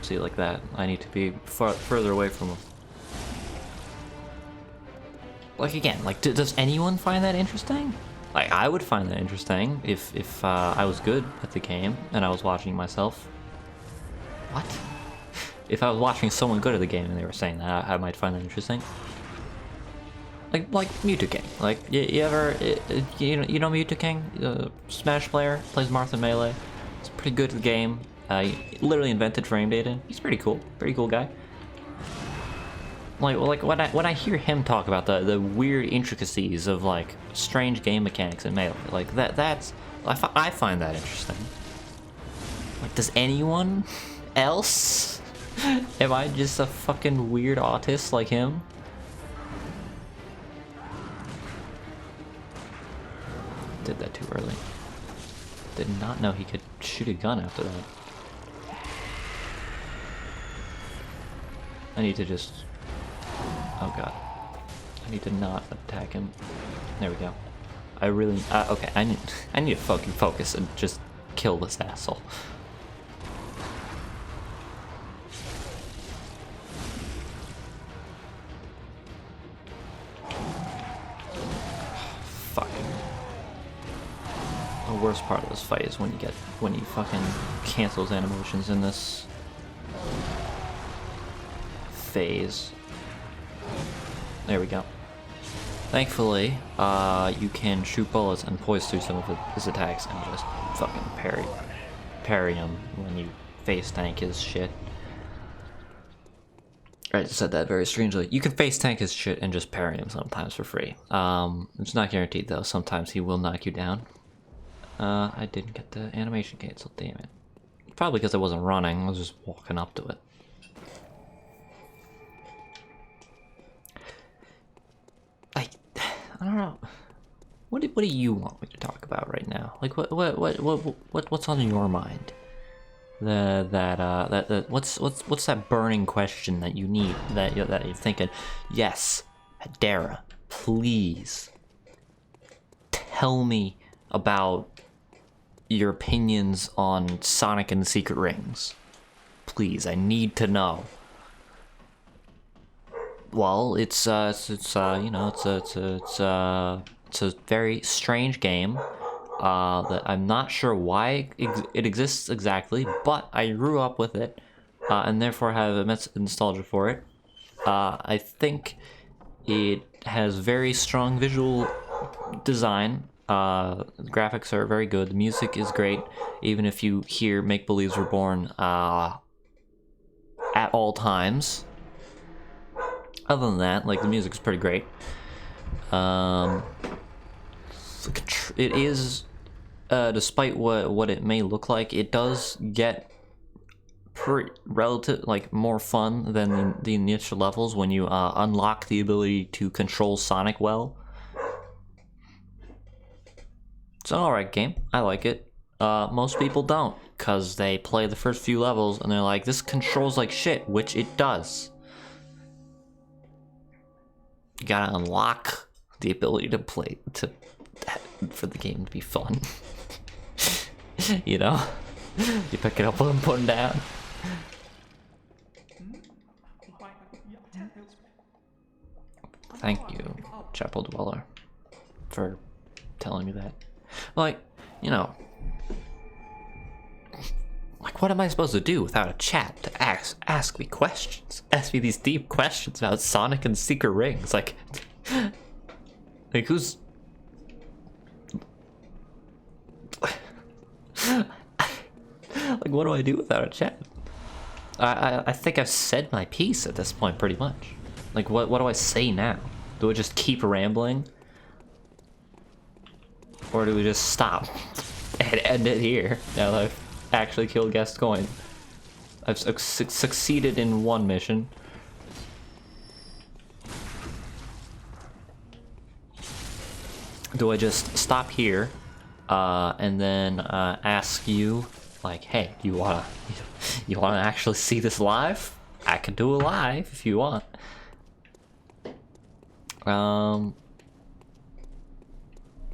See, like that. I need to be further away from him. Like, again, like, does anyone find that interesting? Like, I would find that interesting if I was good at the game and I was watching myself. What? If I was watching someone good at the game and they were saying that, I might find that interesting. Like Mewtwo King. Like, you ever, you know Mewtwo King? Smash player, plays Martha Melee. He's pretty good at the game. He literally invented frame data. He's pretty cool guy. Like when I hear him talk about the weird intricacies of like strange game mechanics in Melee, like I find that interesting. Like, does anyone else? Am I just a fucking weird autist like him? Did that too early. Did not know he could shoot a gun after that. I need to just... Oh god. I need to not attack him. There we go. I really... okay, I need to fucking focus and just kill this asshole. Fucking... The worst part of this fight is when you fucking cancel his animations in this phase. There we go. Thankfully, you can shoot bullets and poise through some of his attacks and just fucking parry him when you face tank his shit. I just said that very strangely. You can face tank his shit and just parry him sometimes for free. It's not guaranteed though. Sometimes he will knock you down. I didn't get the animation canceled, damn it. Probably because I wasn't running, I was just walking up to it. I don't know. what do you want me to talk about right now? Like what's on your mind? What's that burning question that you need, that you're thinking? Yes, Dara, please tell me about your opinions on Sonic and the Secret Rings. Please, I need to know. Well, it's a very strange game. That I'm not sure why it exists exactly, but I grew up with it, and therefore have immense nostalgia for it. I think it has very strong visual design. Graphics are very good. The music is great, even if you hear "Make Believes Reborn" at all times. Other than that, like, the music is pretty great. It is, despite what it may look like, it does get more fun than the initial levels when you unlock the ability to control Sonic well. It's an alright game. I like it. Most people don't, because they play the first few levels and they're like, this controls like shit, which it does. You gotta unlock the ability to play for the game to be fun. You know? You pick it up and put it down. Thank you, Chapel Dweller, for telling me that. Like, you know, like, what am I supposed to do without a chat to ask me questions? Ask me these deep questions about Sonic and Secret Rings. Like who's... Like, what do I do without a chat? I think I've said my piece at this point, pretty much. Like, what do I say now? Do I just keep rambling? Or do we just stop and end it here, now that I've actually killed Gascoigne? I've succeeded in one mission. Do I just stop here, and then ask you, like, hey, you wanna actually see this live? I can do it live if you want.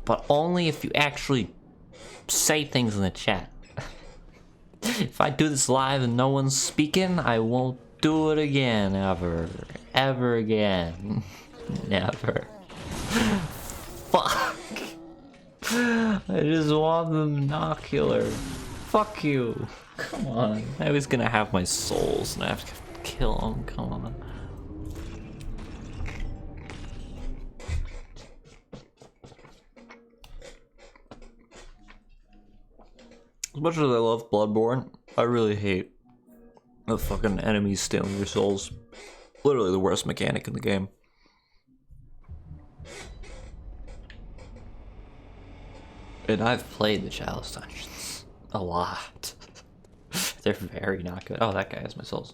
But only if you actually say things in the chat. If I do this live and no one's speaking, I won't do it again, ever. Ever again. Never. Fuck. I just want the monocular. Fuck you. Come on. I was gonna have my souls and I have to kill him. Come on. As much as I love Bloodborne, I really hate the fucking enemies stealing your souls. Literally the worst mechanic in the game. And I've played the Chalice Dungeons a lot. They're very not good. Oh, that guy has my souls.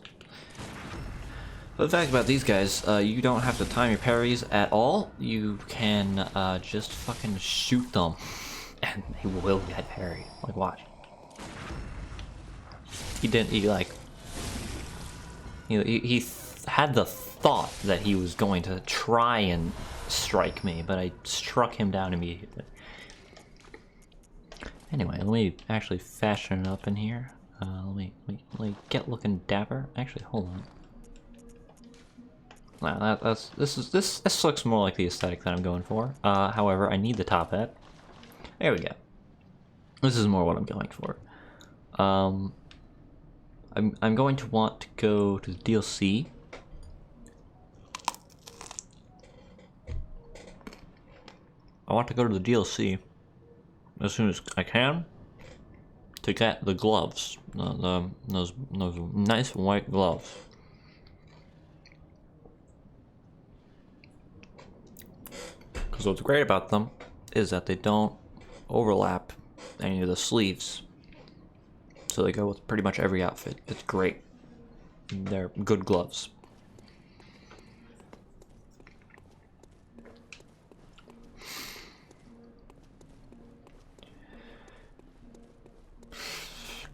But the fact about these guys, you don't have to time your parries at all. You can just fucking shoot them, and they will get parried. Like, watch. He had the thought that he was going to try and strike me, but I struck him down immediately. Anyway, let me actually fashion it up in here. Let me get looking dapper. Actually, hold on. Wow, this looks more like the aesthetic that I'm going for. However, I need the top hat. There we go. This is more what I'm going for. I'm going to want to go to the DLC. I want to go to the DLC as soon as I can to get the gloves, those nice white gloves. Because what's great about them is that they don't overlap any of the sleeves. So they go with pretty much every outfit. It's great. They're good gloves.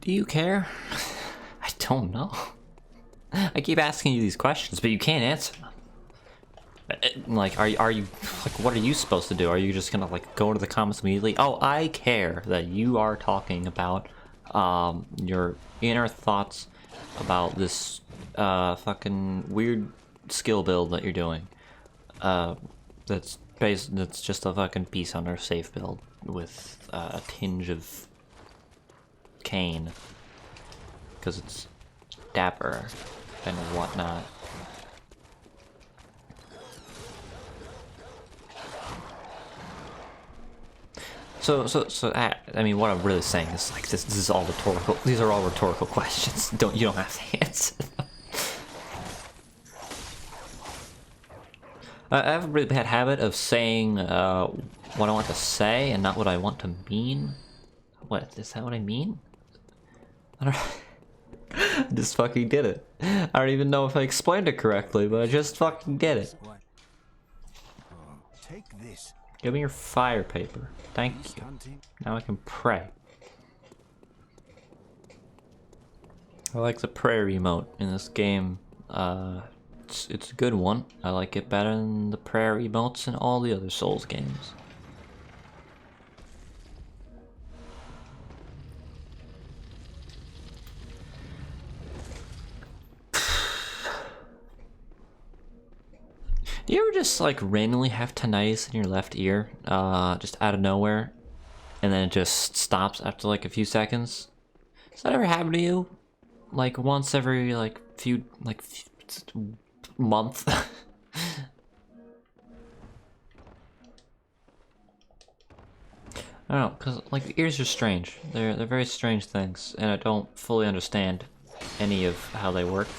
Do you care? I don't know. I keep asking you these questions, but you can't answer them. Like, are you like, what are you supposed to do? Are you just gonna like go to the comments immediately? Oh, I care that you are talking about your inner thoughts about this fucking weird skill build that you're doing. That's just a fucking Peace Hunter safe build with a tinge of Cane, because it's dapper and whatnot. So, I mean, what I'm really saying is like this is all rhetorical. These are all rhetorical questions. You don't have to answer them. I have a really bad habit of saying what I want to say and not what I want to mean. What, is that what I mean? I don't I just fucking did it. I don't even know if I explained it correctly, but I just fucking did it. Take this. Give me your fire paper. Thank you. Now I can pray. I like the prayer emote in this game. It's a good one. I like it better than the prayer emotes in all the other Souls games. Do you ever just like randomly have tinnitus in your left ear, just out of nowhere, and then it just stops after like a few seconds? Does that ever happen to you? Like once every few month? I don't know, cause like the ears are strange. They're very strange things, and I don't fully understand any of how they work.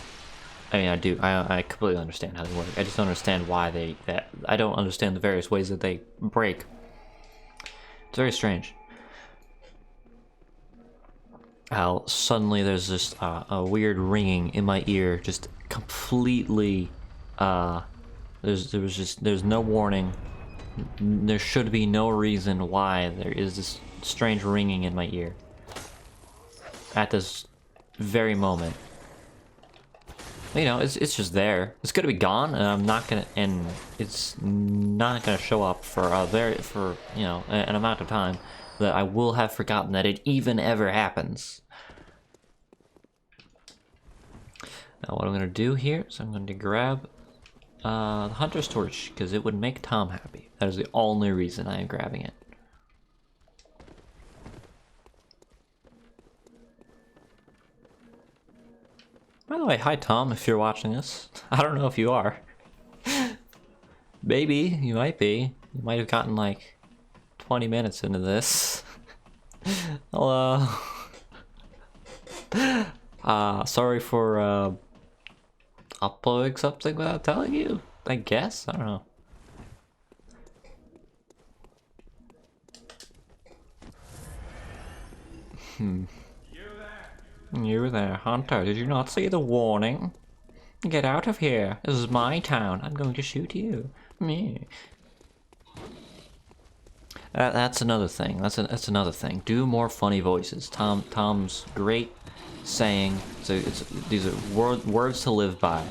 I mean, I do. I completely understand how they work. I just don't understand why I don't understand the various ways that they break. It's very strange. How suddenly there's just a weird ringing in my ear, just completely. There's no warning. There should be no reason why there is this strange ringing in my ear at this very moment. You know, it's just there. It's gonna be gone, and it's not gonna show up for you know, an amount of time that I will have forgotten that it even ever happens. Now what I'm gonna do here is I'm going to grab the Hunter's Torch, because it would make Tom happy. That is the only reason I am grabbing it. By the way, hi Tom, if you're watching this. I don't know if you are. Maybe, you might be. You might have gotten like 20 minutes into this. Hello. Sorry for uploading something without telling you, I guess? I don't know. You there, Hunter. Did you not see the warning? Get out of here. This is my town. I'm going to shoot you. Me. That's another thing. That's another thing. Do more funny voices. Tom's great saying. So these are words to live by.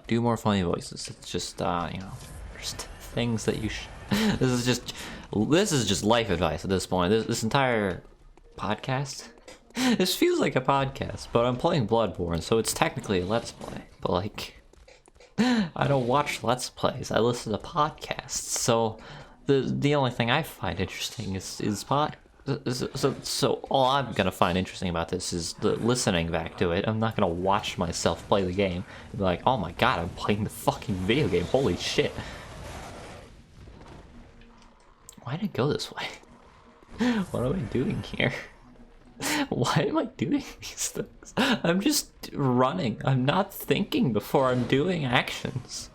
Do more funny voices. It's just you know, just things that you. This is just life advice at this point. This entire podcast. This feels like a podcast, but I'm playing Bloodborne, so it's technically a Let's Play. But like, I don't watch Let's Plays. I listen to podcasts. So the only thing I find interesting is pod. So all I'm gonna find interesting about this is the listening back to it. I'm not gonna watch myself play the game and be like, oh my god, I'm playing the fucking video game. Holy shit! Why did it go this way? What am I doing here? Why am I doing these things? I'm just running. I'm not thinking before I'm doing actions.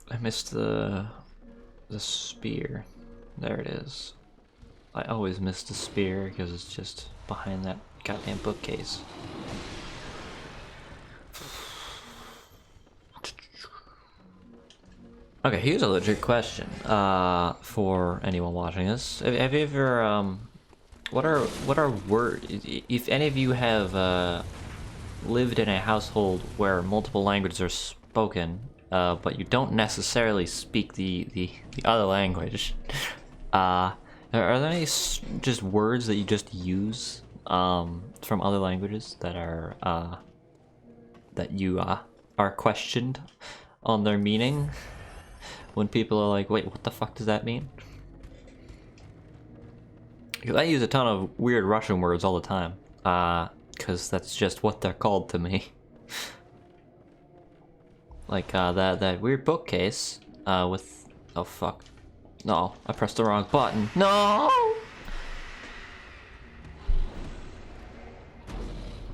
I missed the spear. There it is. I always miss the spear because it's just behind that goddamn bookcase. Okay, here's a legit question. For anyone watching this, have you ever what are words? If any of you have lived in a household where multiple languages are spoken, but you don't necessarily speak the other language, are there any just words that you just use from other languages that are that you are questioned on their meaning when people are like, wait, what the fuck does that mean? Because I use a ton of weird Russian words all the time, because that's just what they're called to me. Like that weird bookcase with, oh fuck, no, I pressed the wrong button. No.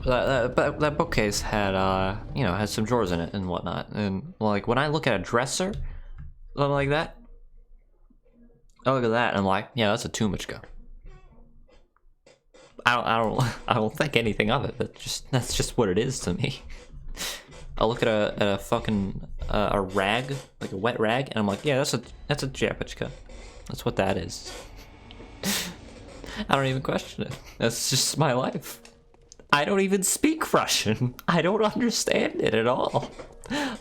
That bookcase had you know, had some drawers in it and whatnot, and like when I look at a dresser, something like that, I look at that and I'm like, yeah, that's a Tumachka. I don't think anything of it. That's just what it is to me. I look at a fucking a rag, like a wet rag, and I'm like, yeah, that's a Japachka. That's what that is. I don't even question it. That's just my life. I don't even speak Russian. I don't understand it at all.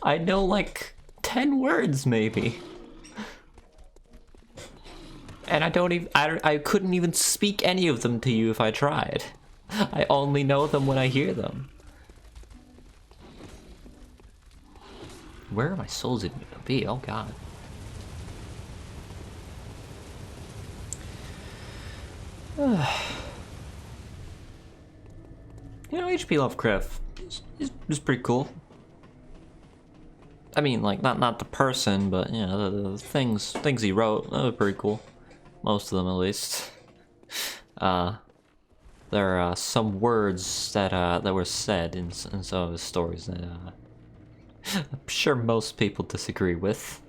I know like 10 words maybe. And I couldn't even speak any of them to you if I tried. I only know them when I hear them. Where are my souls even gonna be? Oh god. You know, H.P. Lovecraft is pretty cool. I mean, like, not the person, but, you know, the things he wrote, that were pretty cool. Most of them, at least. There are some words that were said in some of his stories that I'm sure most people disagree with.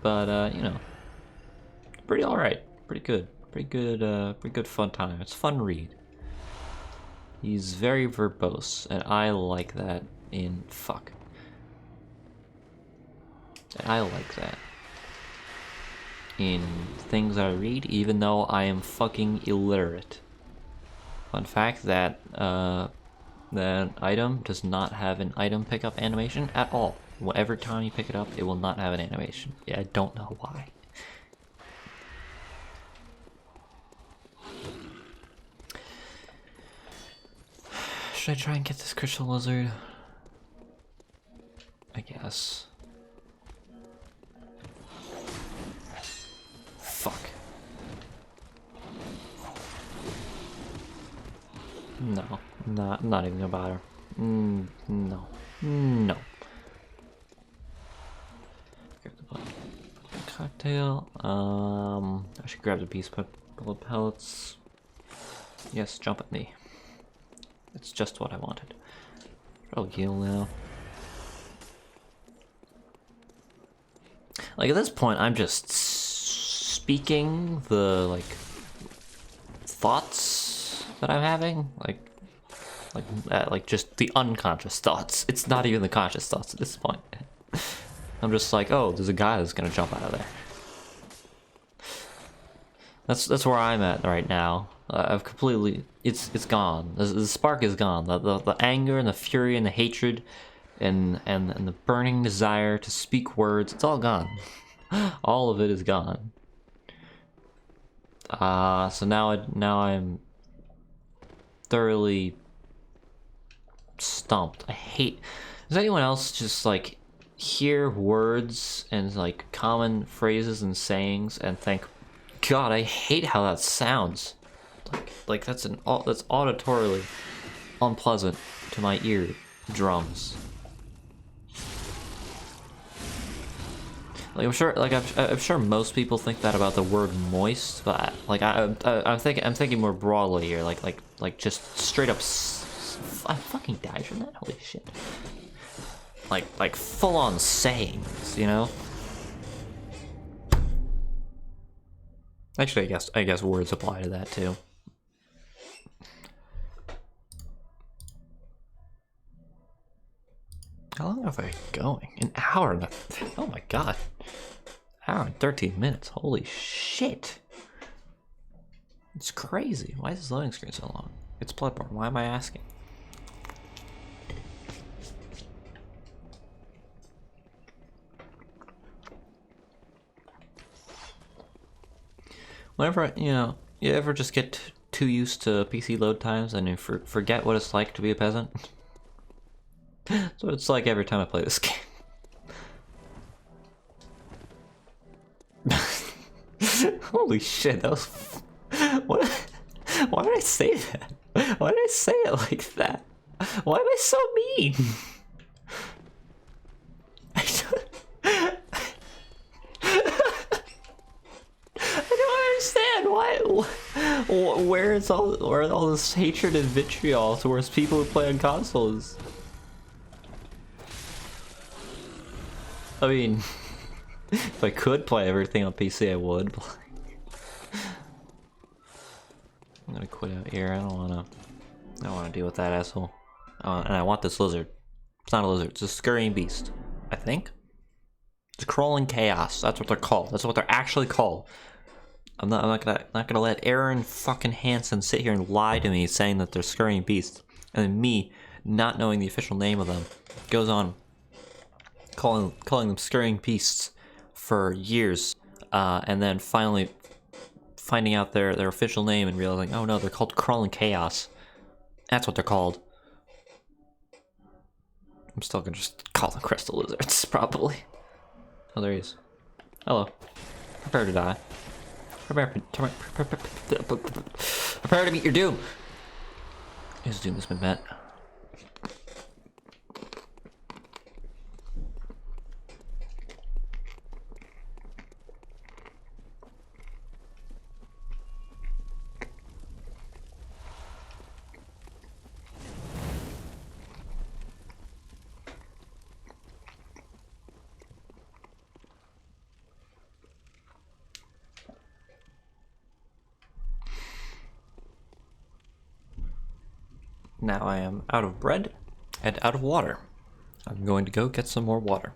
But you know, pretty alright, pretty good fun time. It's a fun read. He's very verbose, and I like that in fuck. I like that in things I read, even though I am fucking illiterate. Fun fact that that item does not have an item pickup animation at all. Every time you pick it up, it will not have an animation. Yeah, I don't know why. Should I try and get this crystal lizard? I guess. Fuck. No, not even gonna bother. No. No. Grab the cocktail. I should grab the beast bullet pellets. Yes, jump at me. It's just what I wanted. I'll heal now. Like at this point, I'm just speaking the like thoughts that I'm having, like just the unconscious thoughts. It's not even the conscious thoughts at this point. I'm just like, oh, there's a guy that's gonna jump out of there. That's where I'm at right now. I've completely, it's gone. The spark is gone. The anger and the fury and the hatred, and the burning desire to speak words. It's all gone. All of it is gone. So now I'm thoroughly stumped. I hate. Does anyone else just like hear words and like common phrases and sayings and think, God, I hate how that sounds. Like that's auditorily unpleasant to my ear drums. Like I'm sure most people think that about the word moist, but like I'm thinking more broadly here, like just straight up. I fucking died from that. Holy shit! Like full on sayings, you know. Actually, I guess words apply to that too. How long have I been going? An hour and oh my god. Hour and 13 minutes. Holy shit. It's crazy. Why is this loading screen so long? It's Bloodborne. Why am I asking? Whenever, you ever just get too used to PC load times and you forget what it's like to be a peasant? So it's like every time I play this game. Holy shit, that was... What? Why did I say that? Why did I say it like that? Why am I so mean? I don't understand. Where is all this hatred and vitriol towards people who play on consoles? I mean, if I could play everything on PC, I would. But I'm gonna quit out here. I don't wanna deal with that asshole. And I want this lizard. It's not a lizard. It's a scurrying beast. I think. It's crawling chaos. That's what they're called. That's what they're actually called. I'm not gonna let Aaron fucking Hansen sit here and lie to me saying that they're scurrying beasts, and then me not knowing the official name of them goes on calling them scurrying beasts for years, and then finally finding out their official name and realizing, oh no, they're called crawling chaos. That's what they're called. I'm still gonna just call them crystal lizards, probably. Oh, there he is. Hello. Prepare to die. Prepare to meet your doom. His doom has been met. Now I am out of bread and out of water. I'm going to go get some more water.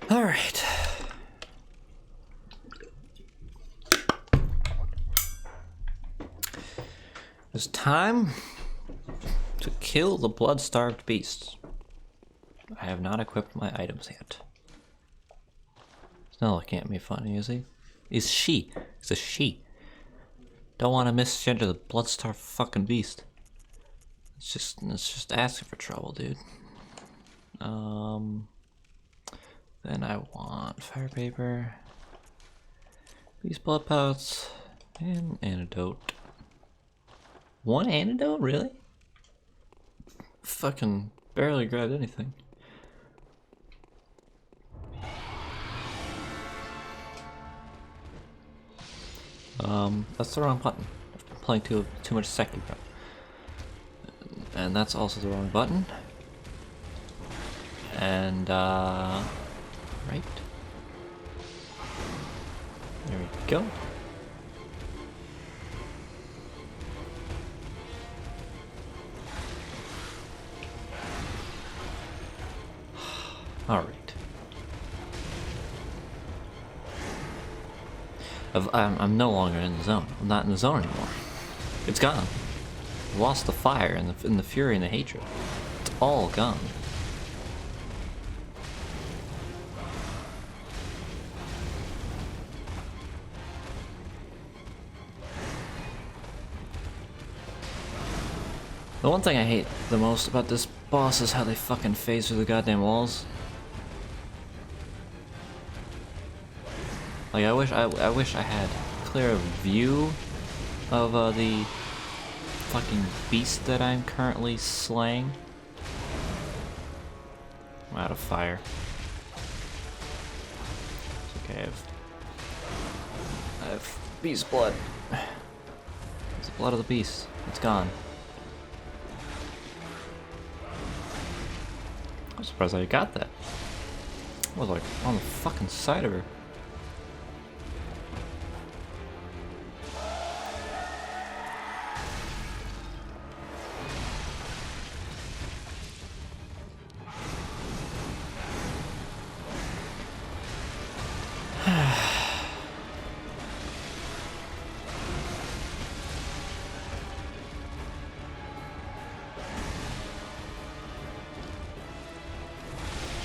All right. It's time to kill the blood-starved beasts. I have not equipped my items yet. He's not looking at me funny, is he? He's she. It's a she. Don't want to misgender the blood-starved fucking beast. It's just asking for trouble, dude. Then I want fire paper, beast blood pouch, and antidote. One antidote, really? Fucking barely grabbed anything. That's the wrong button. I've been playing too much Sekiro. And that's also the wrong button. And right. There we go. All right. I'm no longer in the zone. I'm not in the zone anymore. It's gone. I lost the fire and the fury and the hatred. It's all gone. The one thing I hate the most about this boss is how they fucking phase through the goddamn walls. Like, I wish I had a clearer view of the fucking beast that I'm currently slaying. I'm out of fire. It's okay, I have beast blood. It's the blood of the beast. It's gone. I'm surprised I got that. I was like on the fucking side of her.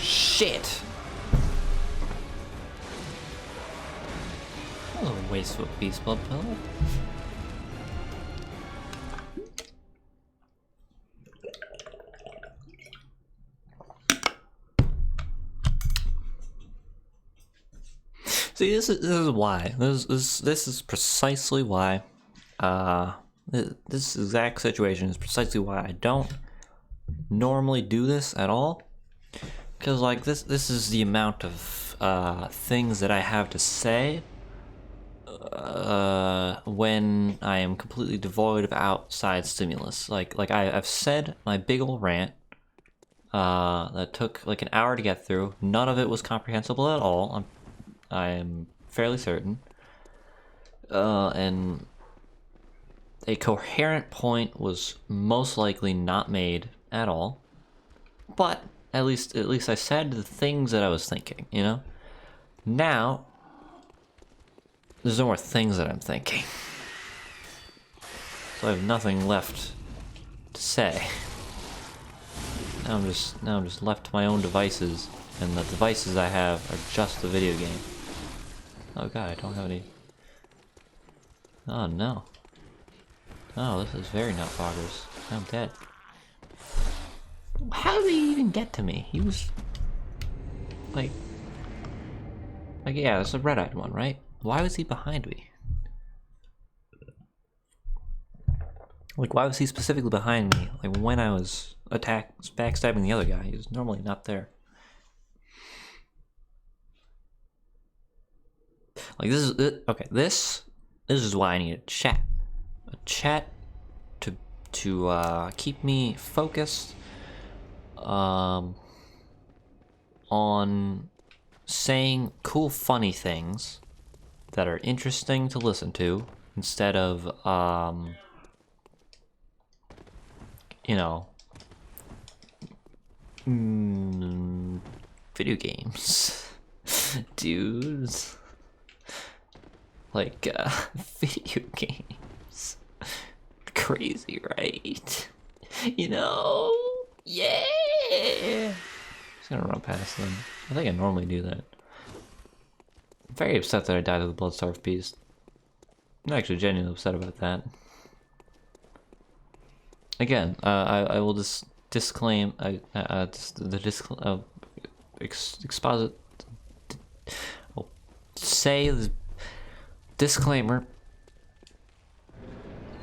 Shit! That was a waste of a beast blood pill. See, this is why. This is precisely why. This exact situation is precisely why I don't normally do this at all. Because, like, this is the amount of things that I have to say when I am completely devoid of outside stimulus. Like I've said my big ol' rant that took like an hour to get through. None of it was comprehensible at all. I am fairly certain. And a coherent point was most likely not made at all. But at least I said the things that I was thinking, you know? Now, there's no more things that I'm thinking. So I have nothing left to say. Now I'm just left to my own devices, and the devices I have are just the video game. Oh god, I don't have any. Oh no. Oh, this is very not progress. I'm dead. How did he even get to me? He was like yeah, it's a red-eyed one, right? Why was he behind me? Like, why was he specifically behind me? Like, when I was backstabbing the other guy, he was normally not there. Like, this is it. Okay, this is why I need a chat. A chat to keep me focused on saying cool, funny things that are interesting to listen to instead of, you know, video games. Dudes. Like, video games. Crazy, right? You know? Yeah! Just gonna run past them. I think I normally do that. I'm very upset that I died of the Bloodstarved Beast. I'm actually genuinely upset about that. Again, I will just disclaim, exposit, say the disclaimer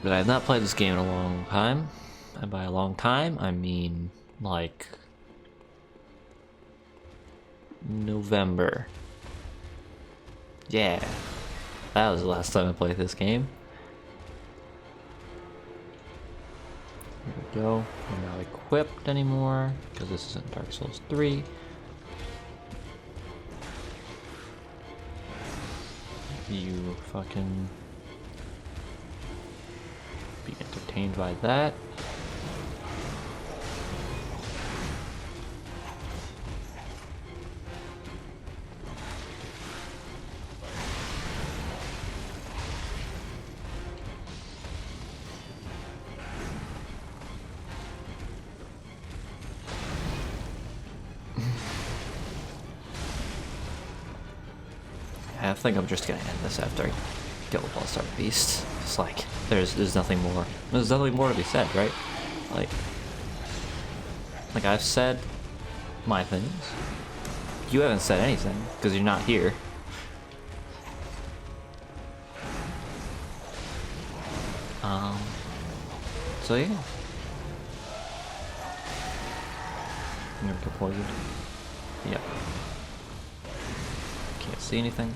that I have not played this game in a long time, and by a long time, I mean, like, November. Yeah, that was the last time I played this game. Here we go. I'm not equipped anymore because this isn't Dark Souls 3. You fucking be entertained by that. I think I'm just gonna end this after I kill the Bloodstarved Beast. It's like there's nothing more. There's nothing more to be said, right? Like I've said my things. You haven't said anything because you're not here. So yeah. I'm gonna get poisoned. Yep. Can't see anything.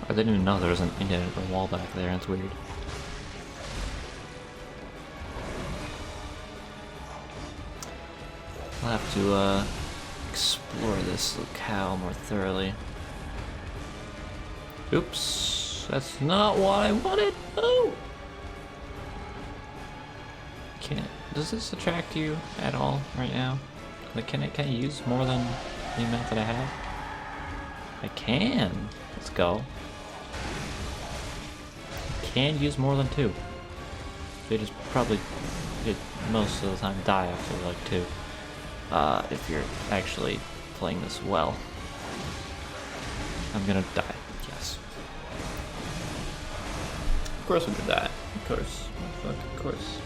I didn't even know there was an indent wall back there. That's weird. I'll have to explore this locale more thoroughly. Oops, that's not what I wanted. Oh, can't. Does this attract you at all right now? Like, can I use more than the amount that I have? I can. Let's go. I can use more than 2. They just probably most of the time die after like 2. If you're actually playing this well. I'm gonna die, yes. Of course I'm gonna die. Of course. Fuck, of course.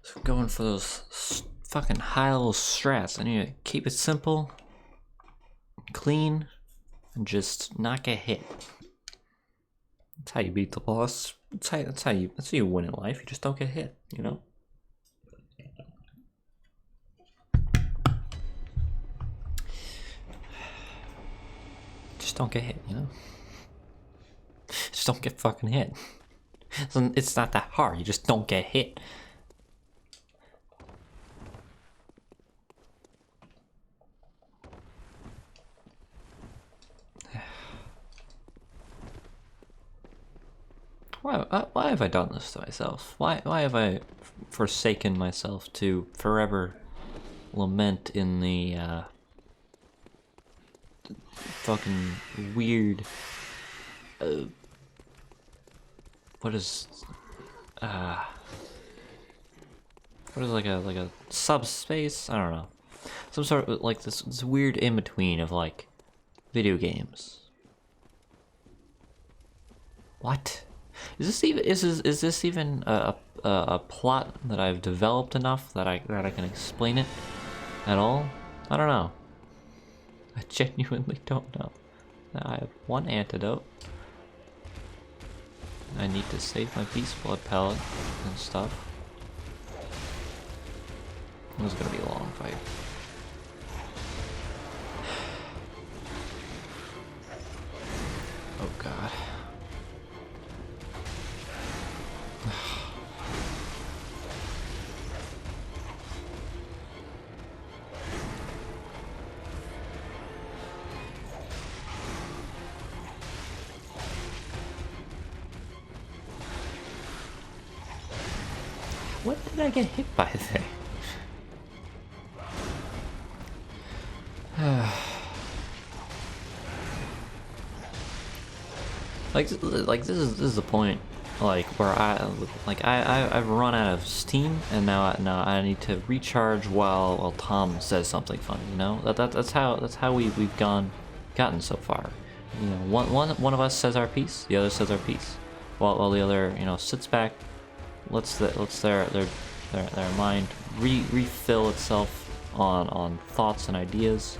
So going for those fucking high level strats. I need to keep it simple, clean, and just not get hit. That's how you beat the boss. That's how you win in life. You just don't get hit, you know? Just don't get hit, you know? Just don't get fucking hit. It's not that hard. You just don't get hit. Why have I done this to myself? Why have I forsaken myself to forever lament in the fucking weird what is like a subspace? I don't know. Some sort of like this weird in between of like video games. What? Is this even a plot that I've developed enough that I can explain it at all? I don't know. I genuinely don't know. I have one antidote. I need to save my beast blood pellet and stuff. This is gonna be a long fight. Oh god. What did I get hit by there? like this is the point, like where I've run out of steam, and now I need to recharge while Tom says something funny. You know, that's how we've gotten so far. You know, one of us says our piece, the other says our piece, while the other, you know, sits back, lets their mind refill itself on thoughts and ideas.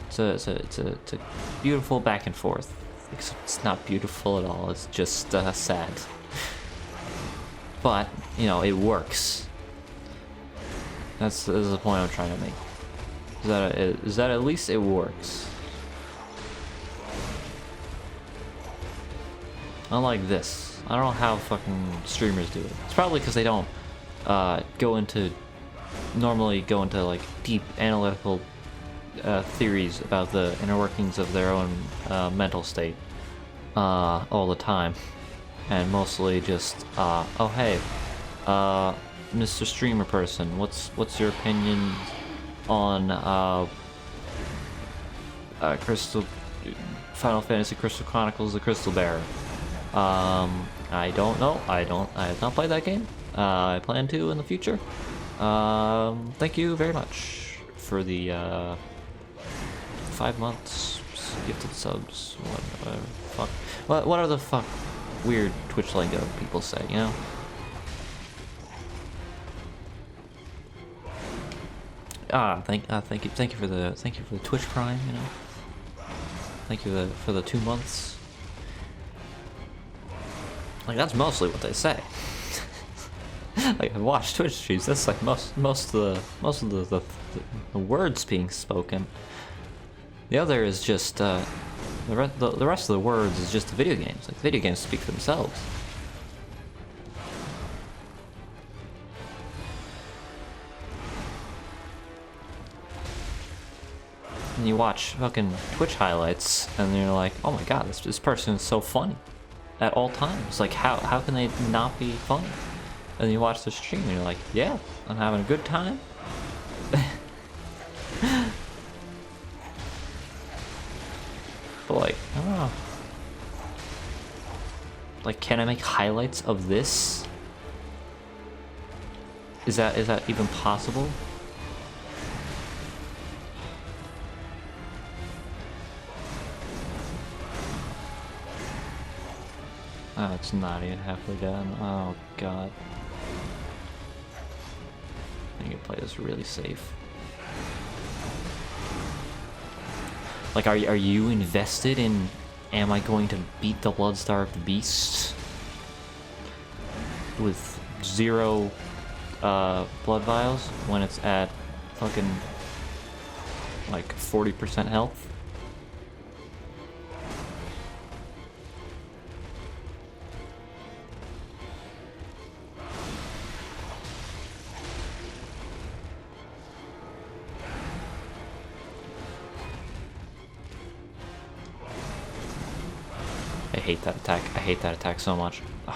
It's a beautiful back and forth. It's not beautiful at all. It's just sad. But you know, it works. That's the point I'm trying to make. Is that at least it works. Unlike this, I don't know how fucking streamers do it. It's probably because they don't normally go into like deep analytical theories about the inner workings of their own mental state all the time, and mostly just oh hey, Mr. Streamer person, what's your opinion on Final Fantasy Crystal Chronicles: The Crystal Bearer? I don't know. I have not played that game. I plan to in the future. Thank you very much for the 5 months gifted subs. Whatever. Fuck. What are the fuck? weird Twitch lingo people say, you know? Thank you for the Twitch Prime, you know. Thank you for the 2 months. Like, that's mostly what they say. Like, I watch Twitch streams. That's like most of the words being spoken. The other is just the rest of the words is just the video games. Like, the video games speak for themselves. And you watch fucking Twitch highlights, and you're like, oh my god, this person is so funny at all times. Like, how can they not be funny? And you watch the stream, and you're like, yeah, I'm having a good time. But like, I don't know. Like, can I make highlights of this? Is that even possible? Oh, it's not even halfway done. Oh god. I need to play this really safe. Like, are you invested in, am I going to beat the Blood-Starved Beast with 0 blood vials when it's at fucking like 40% health? I hate that attack. I hate that attack so much. Ugh.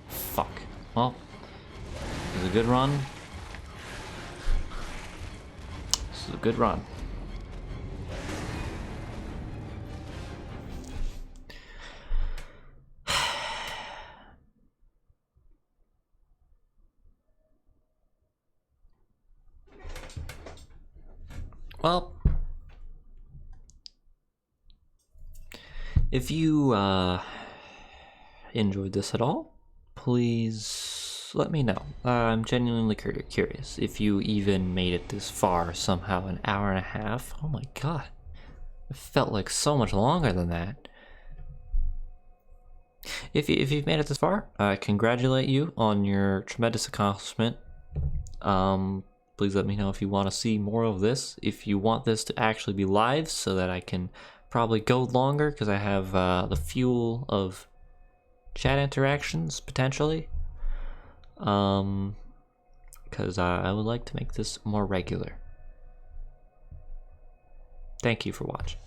Fuck. Well, this is a good run. This is a good run. Well, if you enjoyed this at all, please let me know. I'm genuinely curious. If you even made it this far somehow, an hour and a half. Oh my god. It felt like so much longer than that. If you've made it this far, I congratulate you on your tremendous accomplishment. Please let me know if you want to see more of this. If you want this to actually be live so that I can probably go longer, because I have the fuel of chat interactions, potentially. Because I would like to make this more regular. Thank you for watching.